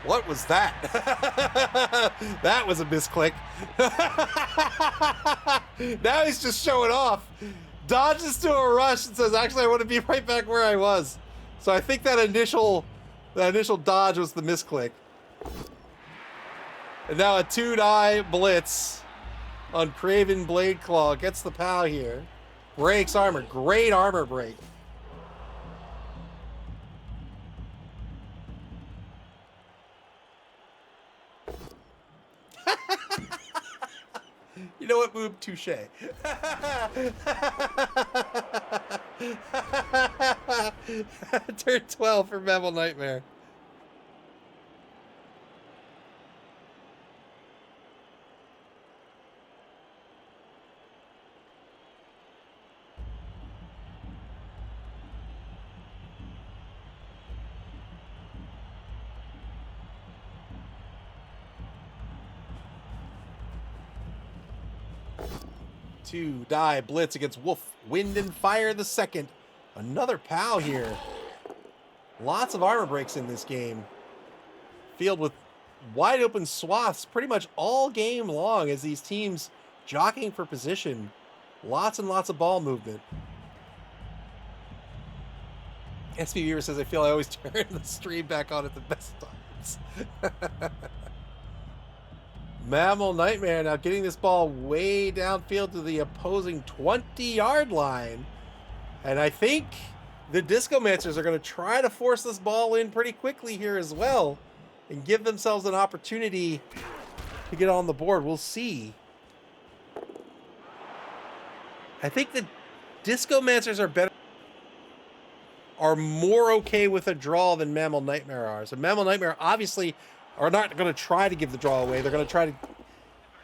A: What was that? That was a misclick. Now he's just showing off. Dodges to a rush and says, actually, I want to be right back where I was. So I think that initial dodge was the misclick. And now a 2-die blitz on Craven Blade Claw. Gets the POW here. Breaks armor. Great armor break. You know what, Moob? Touche. Turn 12 for MAML Nightmare. Two-die blitz against Wolf. Wind and Fire the second. Another POW here. Lots of armor breaks in this game. Field with wide open swaths pretty much all game long as these teams jockeying for position. Lots and lots of ball movement. SB Viewer says, I feel I always turn the stream back on at the best times. MAML Nightmare now getting this ball way downfield to the opposing 20-yard line. And I think the Discomancers are going to try to force this ball in pretty quickly here as well and give themselves an opportunity to get on the board. We'll see. I think the Discomancers are more okay with a draw than MAML Nightmare are. So MAML Nightmare obviously are not going to try to give the draw away. They're going to try to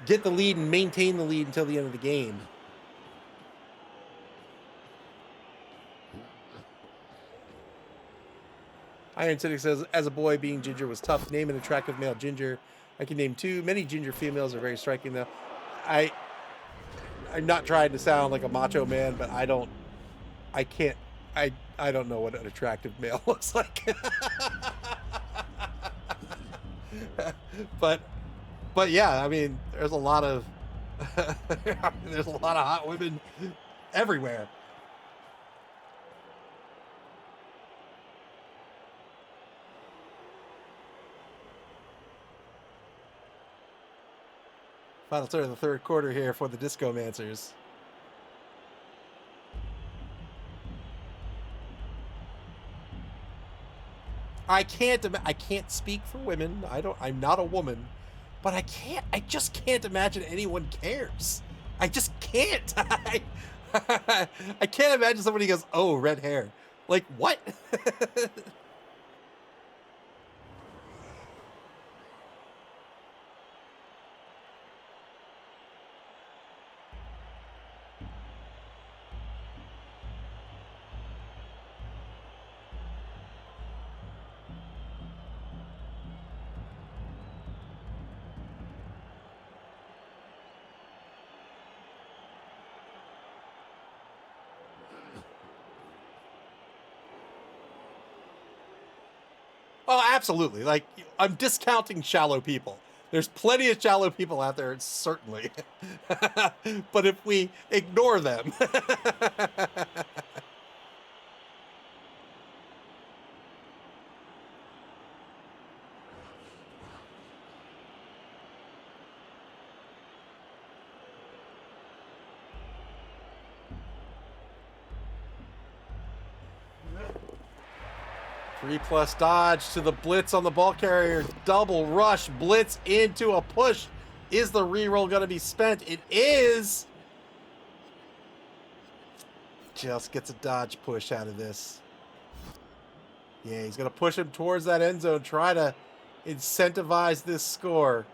A: get the lead and maintain the lead until the end of the game. Iron Cynic says, as a boy, being ginger was tough. Name an attractive male ginger. I can name two. Many ginger females are very striking, though. I'm not trying to sound like a macho man, but I don't know what an attractive male looks like. but yeah, I mean, there's a lot of hot women everywhere. Final turn of the third quarter here for the Discomancers. I can't speak for women. I'm not a woman, but I just can't imagine anyone cares. I just can't. I can't imagine somebody goes, "Oh, red hair." Like, what? Oh, absolutely. Like, I'm discounting shallow people. There's plenty of shallow people out there, certainly. But if we ignore them. 3+ dodge to the blitz on the ball carrier. Double rush, blitz into a push. Is the reroll going to be spent? It is. Just gets a dodge push out of this. Yeah, he's going to push him towards that end zone, try to incentivize this score.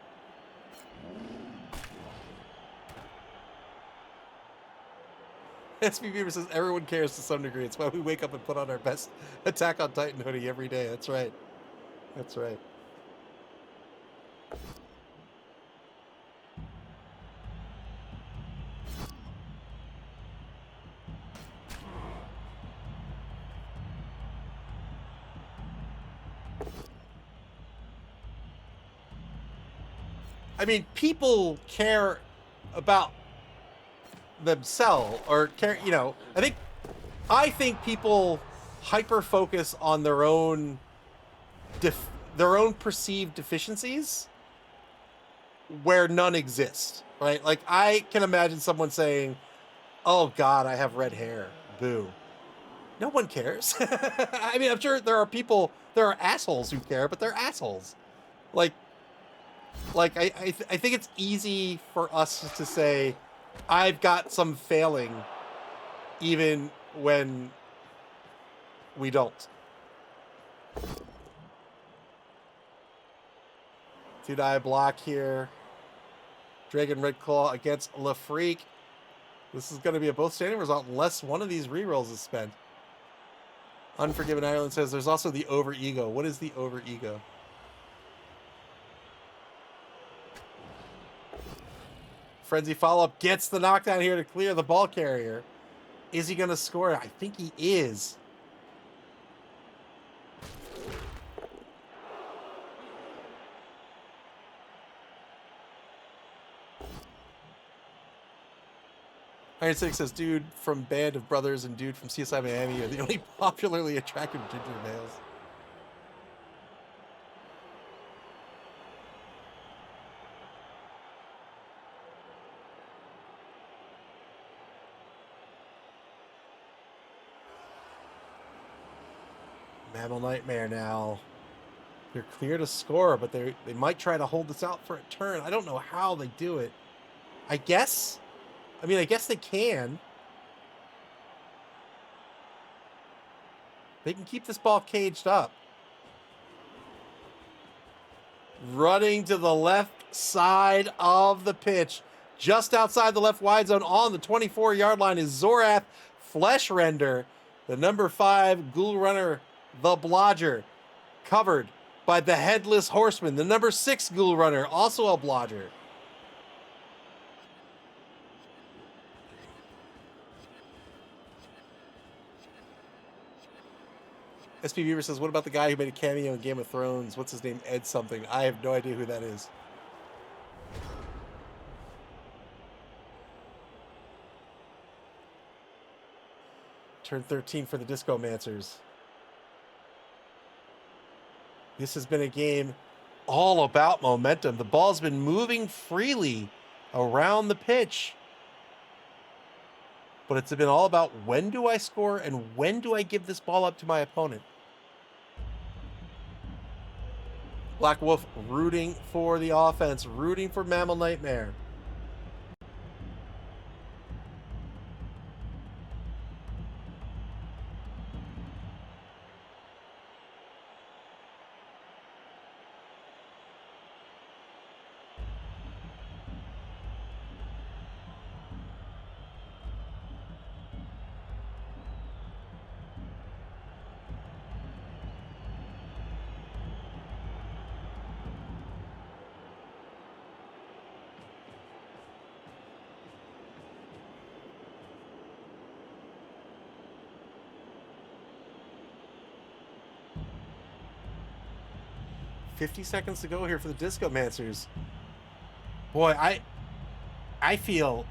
A: SB Beaver says everyone cares to some degree. It's why we wake up and put on our best Attack on Titan hoodie every day. That's right. That's right. I mean, people care about themselves or care, you know, I think people hyper focus on their own perceived deficiencies where none exist, right? Like, I can imagine someone saying, oh God, I have red hair. Boo. No one cares. I mean, I'm sure there are assholes who care, but they're assholes. Like I think it's easy for us to say, I've got some failing, even when we don't. Two-die block here. Dragon Red Claw against LaFreak. This is going to be a both standing result unless one of these rerolls is spent. Unforgiven Ireland says there's also the over ego. What is the over ego? Frenzy follow-up gets the knockdown here to clear the ball carrier. Is he going to score? I think he is. Iron Six says, dude from Band of Brothers and dude from CSI Miami are the only popularly attractive ginger males. MAML Nightmare now. They're clear to score, but they might try to hold this out for a turn. I don't know how they do it. I guess they can. They can keep this ball caged up. Running to the left side of the pitch. Just outside the left wide zone on the 24-yard line is Zorath Fleshrender, the number 5 Ghoul Runner, the Blodger, covered by the Headless Horseman, the number 6 Ghoul Runner, also a Blodger. SP Beaver says, what about the guy who made a cameo in Game of Thrones? What's his name? Ed something. I have no idea who that is. Turn 13 for the Discomancers. This has been a game all about momentum. The ball's been moving freely around the pitch. But it's been all about when do I score and when do I give this ball up to my opponent. Black Wolf rooting for the offense, rooting for MAML Nightmare. $50 seconds to go here for the Discomancers. Boy, I feel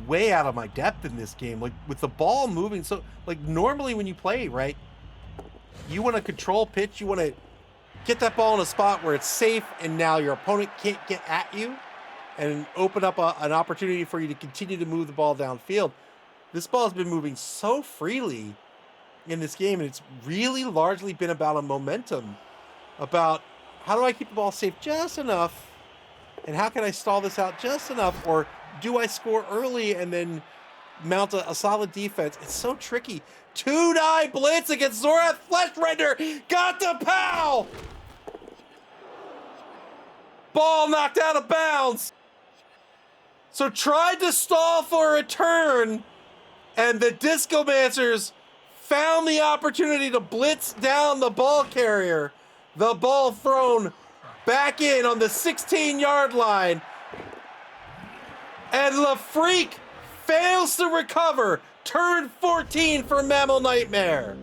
A: way out of my depth in this game. Like, with the ball moving, so like normally when you play, right, you want to control pitch, you want to get that ball in a spot where it's safe, and now your opponent can't get at you and open up an opportunity for you to continue to move the ball downfield. This ball has been moving so freely in this game, and it's really largely been about a momentum, about how do I keep the ball safe just enough, and how can I stall this out just enough, or do I score early and then mount a solid defense? It's so tricky. 2-die blitz against Zorath Fleshrender. Got the pow! Ball knocked out of bounds. So tried to stall for a return, and the Discomancers found the opportunity to blitz down the ball carrier. The ball thrown back in on the 16-yard line. And LaFreak fails to recover. Turn 14 for MAML Nightmare.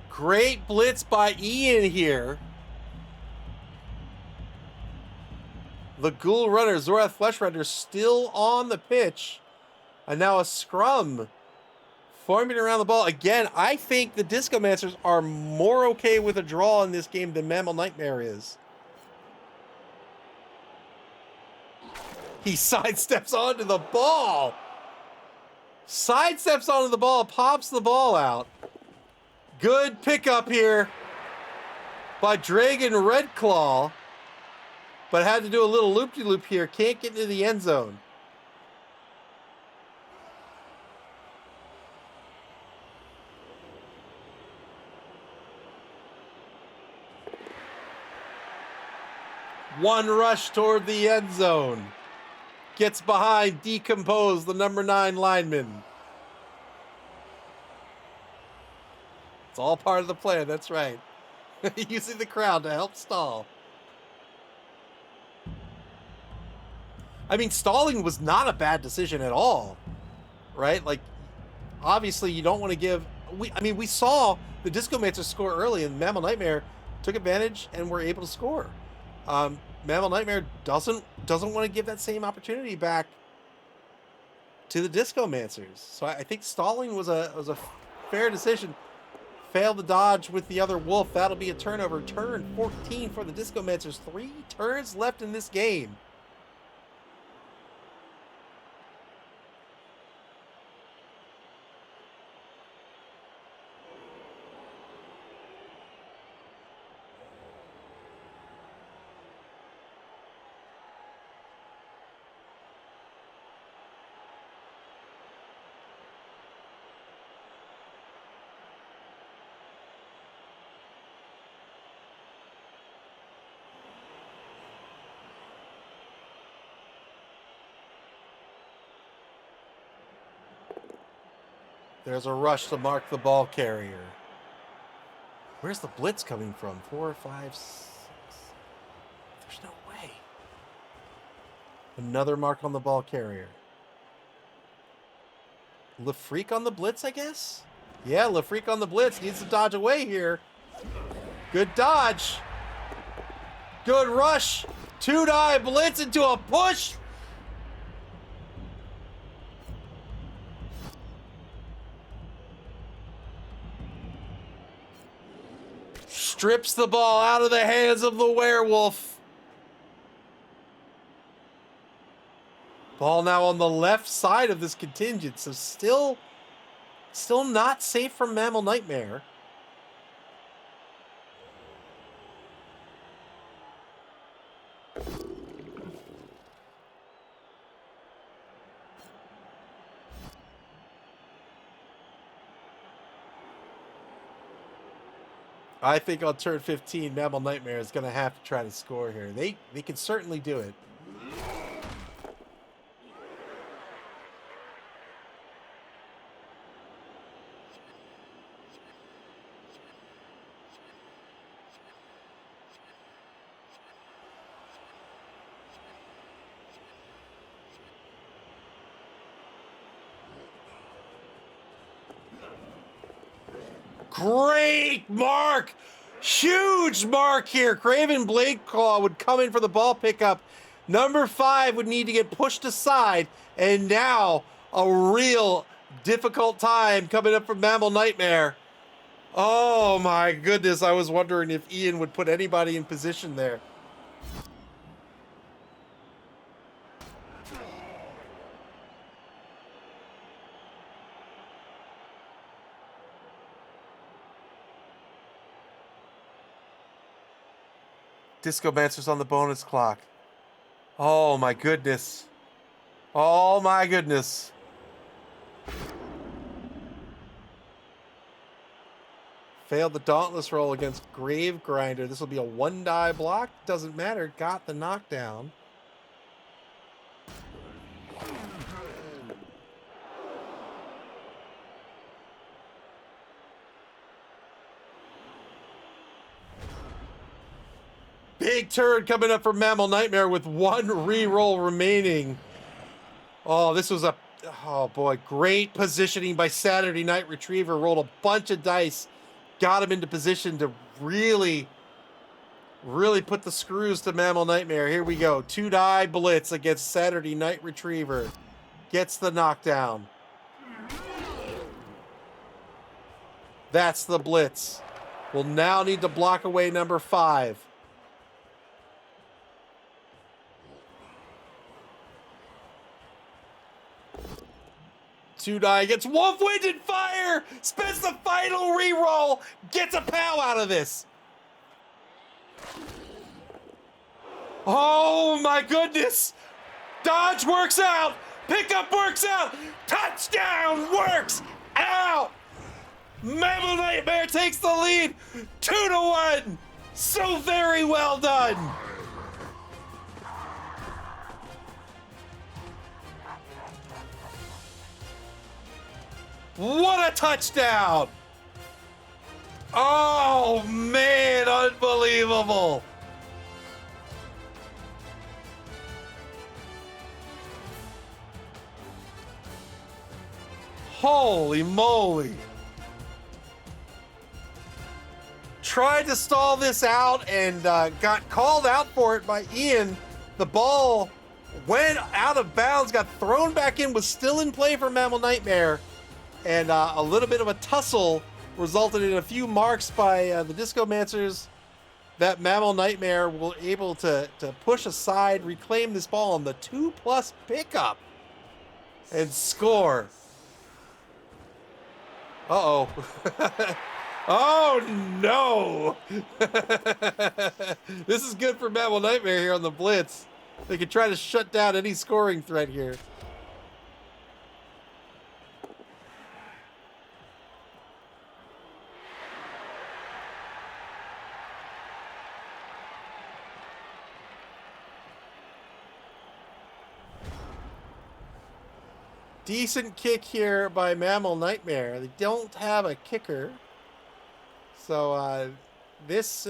A: Great blitz by Ian here. The Ghoul Runner, Zorath Fleshrender, still on the pitch. And now a scrum forming around the ball. Again, I think the Discomancers are more okay with a draw in this game than MAML Nightmare is. He sidesteps onto the ball. Sidesteps onto the ball, pops the ball out. Good pickup here by Dragon Redclaw, but had to do a little loop-de-loop here. Can't get into the end zone. One rush toward the end zone. Gets behind Decompose, the number 9 lineman. It's all part of the plan, that's right. Using the crowd to help stall. I mean, stalling was not a bad decision at all, right? Like, obviously you don't want to give... we saw the Discomancers score early, and MAML Nightmare took advantage and were able to score. MAML Nightmare doesn't want to give that same opportunity back to the Discomancers. So I think stalling was a fair decision. Failed to dodge with the other wolf. That'll be a turnover. Turn 14 for the Discomancers. 3 turns left in this game. There's a rush to mark the ball carrier. Where's the blitz coming from? 4, 5, 6. There's no way. Another mark on the ball carrier. LaFreak on the blitz, I guess? Yeah, LaFreak on the blitz. Needs to dodge away here. Good dodge. Good rush. 2-die blitz into a push. Strips the ball out of the hands of the werewolf. Ball now on the left side of this contingent, so still not safe from MAML Nightmare. I think on turn 15, MAML Nightmare is going to have to try to score here. They can certainly do it. Great mark! Huge mark here. Craven Bladeclaw would come in for the ball pickup. Number 5 would need to get pushed aside. And now a real difficult time coming up from MAML Nightmare. Oh my goodness, I was wondering if Ian would put anybody in position there. Discomancers on the bonus clock. Oh my goodness. Oh my goodness. Failed the Dauntless roll against Grave Grinder. This will be a 1-die block. Doesn't matter. Got the knockdown. Big turn coming up for MAML Nightmare with 1 reroll remaining. Oh, this was oh boy, great positioning by Saturday Night Retriever. Rolled a bunch of dice. Got him into position to really put the screws to MAML Nightmare. Here we go. 2-die blitz against Saturday Night Retriever. Gets the knockdown. That's the blitz. We'll now need to block away number 5. Two-die gets Wolf-Winded Fire! Spends the final reroll! Gets a POW out of this! Oh my goodness! Dodge works out! Pickup works out! Touchdown works out! MAML Nightmare takes the lead! 2-1! So very well done! What a touchdown! Oh man, unbelievable! Holy moly! Tried to stall this out and got called out for it by Ian. The ball went out of bounds, got thrown back in, was still in play for MAML Nightmare. And a little bit of a tussle resulted in a few marks by the Discomancers that MAML Nightmare will able to push aside, reclaim this ball on the 2+ pickup, and score. Uh-oh. Oh, no! This is good for MAML Nightmare here on the blitz. They can try to shut down any scoring threat here. Decent kick here by MAML Nightmare. They don't have a kicker. So this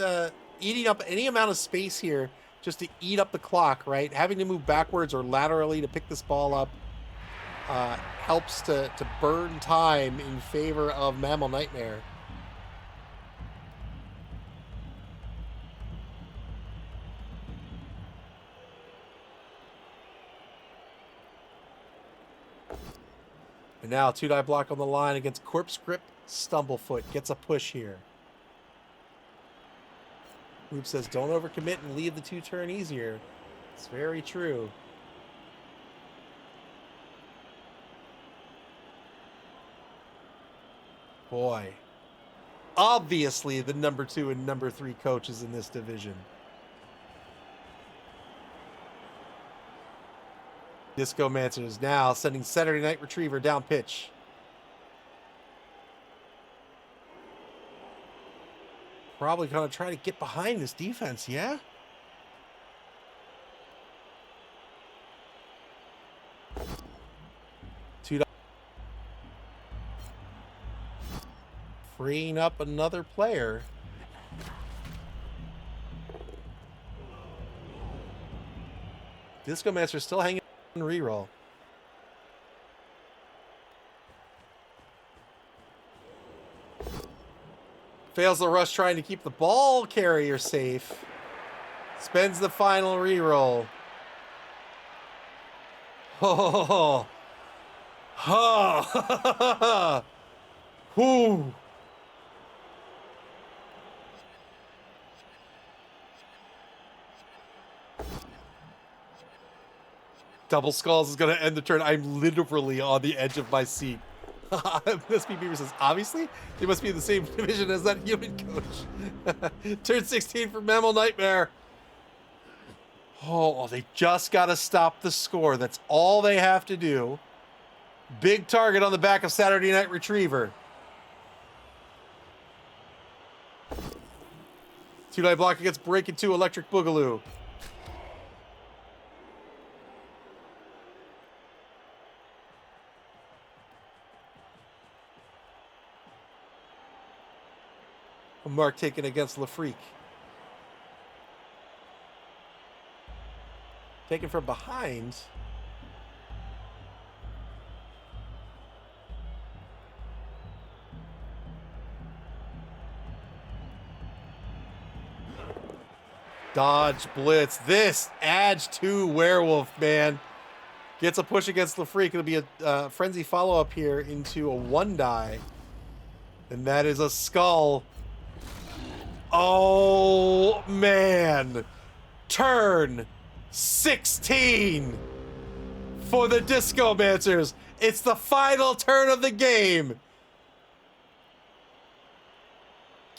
A: eating up any amount of space here just to eat up the clock, right? Having to move backwards or laterally to pick this ball up helps to burn time in favor of MAML Nightmare. And now 2-die block on the line against Corpse Grip. Stumblefoot gets a push here. Rube says, don't overcommit and leave the 2-turn easier. It's very true. Boy. Obviously the number 2 and number 3 coaches in this division. Discomancers now sending Saturday Night Retriever down pitch. Probably going to try to get behind this defense, yeah? Freeing up another player. Discomancer still hanging on reroll. Fails the rush trying to keep the ball carrier safe. Spends the final reroll. Oh, oh, whoo. Double skulls is going to end the turn. I'm literally on the edge of my seat. SP Beaver says, obviously, they must be in the same division as that human coach. Turn 16 for Mammal Nightmare. Oh, they just got to stop the score. That's all they have to do. Big target on the back of Saturday Night Retriever. 2-9 block against Breaking 2 Electric Boogaloo. A mark taken against LaFreak. Taken from behind. Dodge blitz. This adds to Werewolf, man. Gets a push against LaFreak. It'll be a frenzy follow-up here into a 1-die. And that is a skull. Oh, man. Turn 16 for the Discomancers. It's the final turn of the game.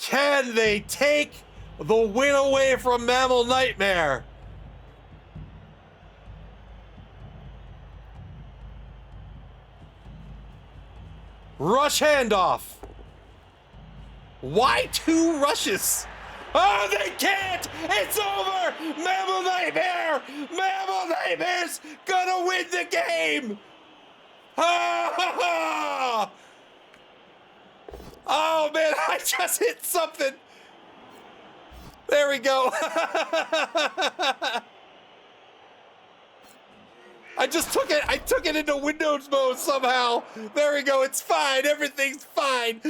A: Can they take the win away from Mammal Nightmare? Rush handoff. Why 2 rushes? Oh, they can't! It's over! Mammal Nightmare! Mammal Nightmare's gonna win the game! Ha ha ha! Oh man, I just hit something! There we go! I took it into Windows mode somehow. There we go, it's fine, everything's fine.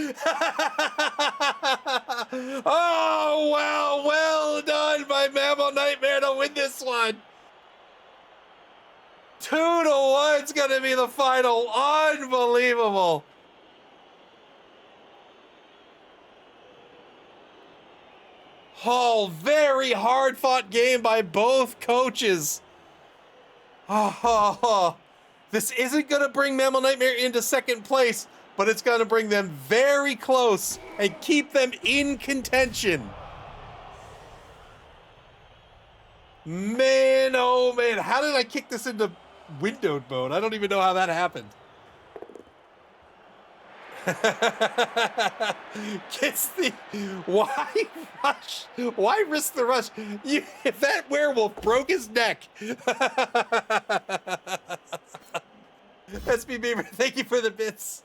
A: Oh, wow, well done by Mammal Nightmare to win this one. 2-1's gonna be the final, unbelievable. Oh, very hard fought game by both coaches. Oh, this isn't going to bring Mammal Nightmare into second place, but it's going to bring them very close and keep them in contention. Man, oh man, how did I kick this into windowed mode? I don't even know how that happened. Gets the why rush? Why risk the rush? If that werewolf broke his neck. SB Beaver, thank you for the bits.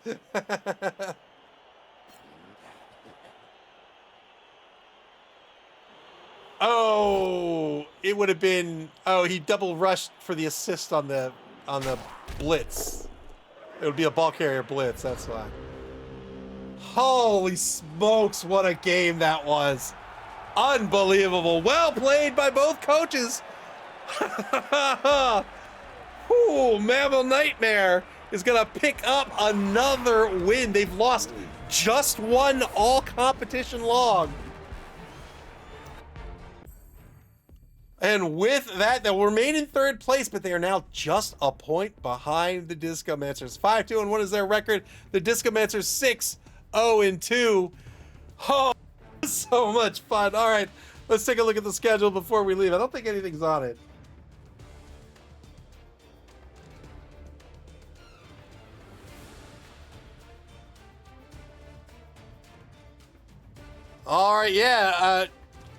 A: Oh, it would have been. Oh, he double rushed for the assist on the blitz. It would be a ball carrier blitz. That's why. Holy smokes, what a game that was. Unbelievable. Well played by both coaches. Ooh, Mammal Nightmare is going to pick up another win. They've lost just one all-competition log. And with that, they'll remain in third place, but they are now just a point behind the Discomancers. 5-2-1 is their record. The Discomancers 6-0-2. Oh, so much fun. All right, let's take a look at the schedule before we leave. I don't think anything's on it. All right, yeah.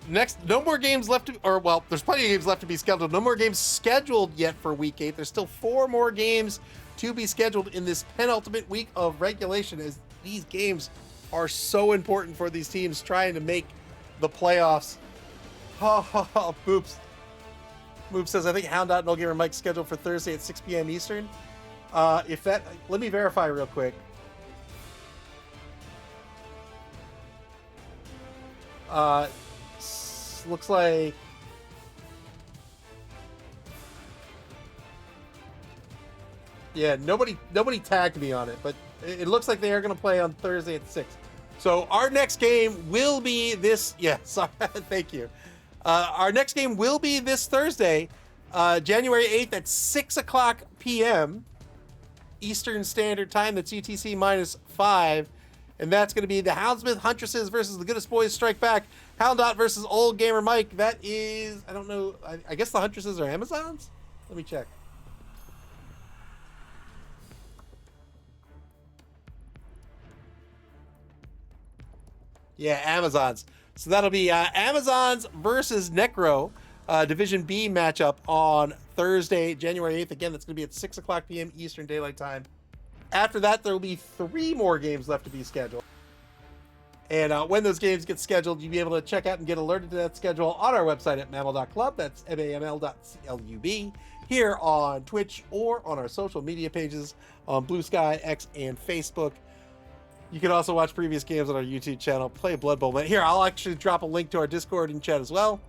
A: Next, no more games left to, or well, there's plenty of games left to be scheduled. No more games scheduled yet for week 8. There's still 4 more games to be scheduled in this penultimate week of regulation, as these games are so important for these teams trying to make the playoffs. Oh, Boops. Boop says, I think Hound Dot and No Gamer Mike's scheduled for Thursday at 6 p.m. Eastern. If that, let me verify real quick. Looks like yeah, nobody tagged me on it, but it looks like they are going to play on Thursday at 6. So our next game will be this. Yeah, sorry, thank you. Our next game will be this Thursday January 8th at 6 o'clock p.m. Eastern Standard Time. That's UTC -5. And that's going to be the Houndsmith Huntresses versus the Goodest Boys Strike Back. Houndot versus Old Gamer Mike. That is, I don't know, I guess the Huntresses are Amazons? Let me check. Yeah, Amazons. So that'll be Amazons versus Necro, Division B matchup on Thursday, January 8th. Again, that's going to be at 6 o'clock p.m. Eastern Daylight Time. After that, there will be 3 more games left to be scheduled. And when those games get scheduled, you'll be able to check out and get alerted to that schedule on our website at maml.club. That's maml.club. Here on Twitch or on our social media pages on Blue Sky, X, and Facebook. You can also watch previous games on our YouTube channel, Play Blood Bowl. Here, I'll actually drop a link to our Discord in chat as well.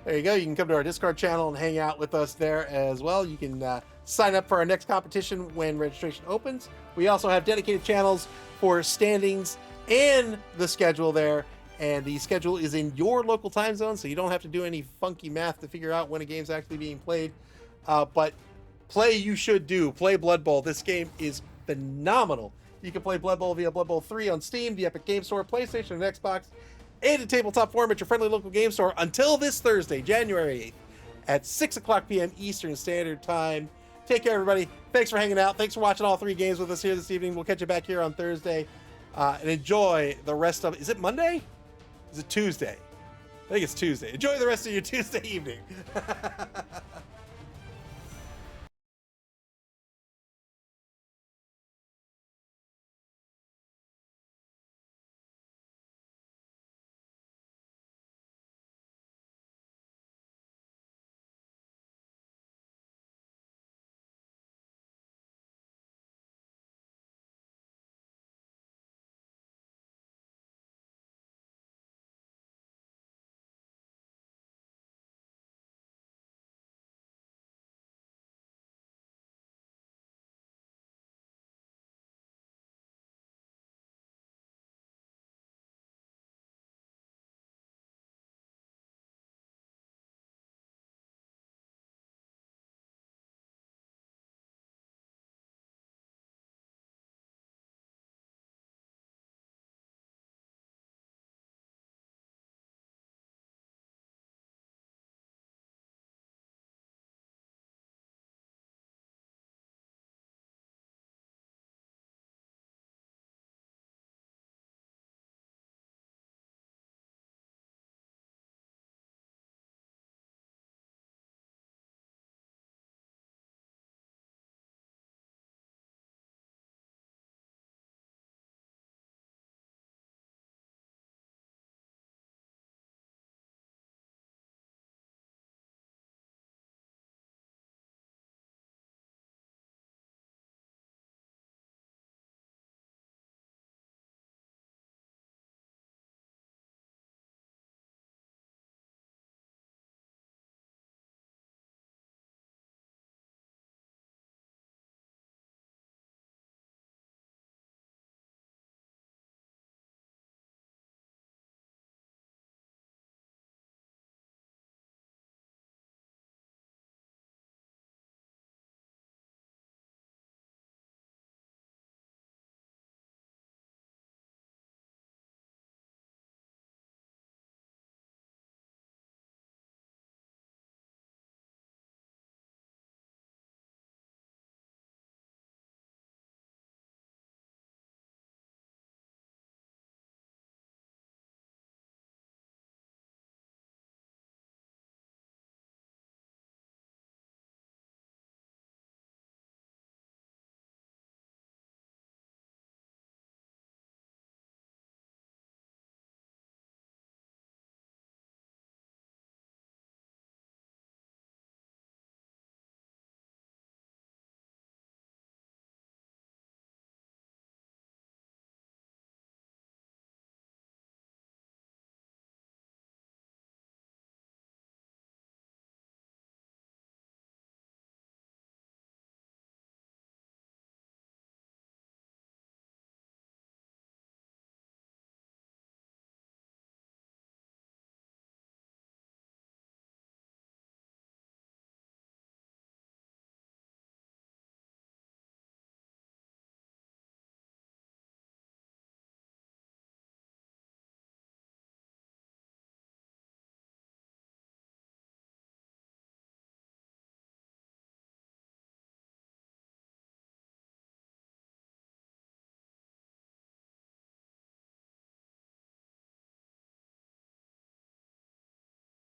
A: There you go. You can come to our Discord channel and hang out with us there as well. You can sign up for our next competition when registration opens. We also have dedicated channels for standings and the schedule there. And the schedule is in your local time zone, so you don't have to do any funky math to figure out when a game's actually being played. But play you should do. Play Blood Bowl. This game is phenomenal. You can play Blood Bowl via Blood Bowl 3 on Steam, the Epic Game Store, PlayStation, and Xbox, and in tabletop form at your friendly local game store until this Thursday, January 8th at 6 o'clock p.m. Eastern Standard Time. Take care, everybody. Thanks for hanging out. Thanks for watching all 3 games with us here this evening. We'll catch you back here on Thursday. And enjoy the rest of... Is it Monday? Is it Tuesday? I think it's Tuesday. Enjoy the rest of your Tuesday evening.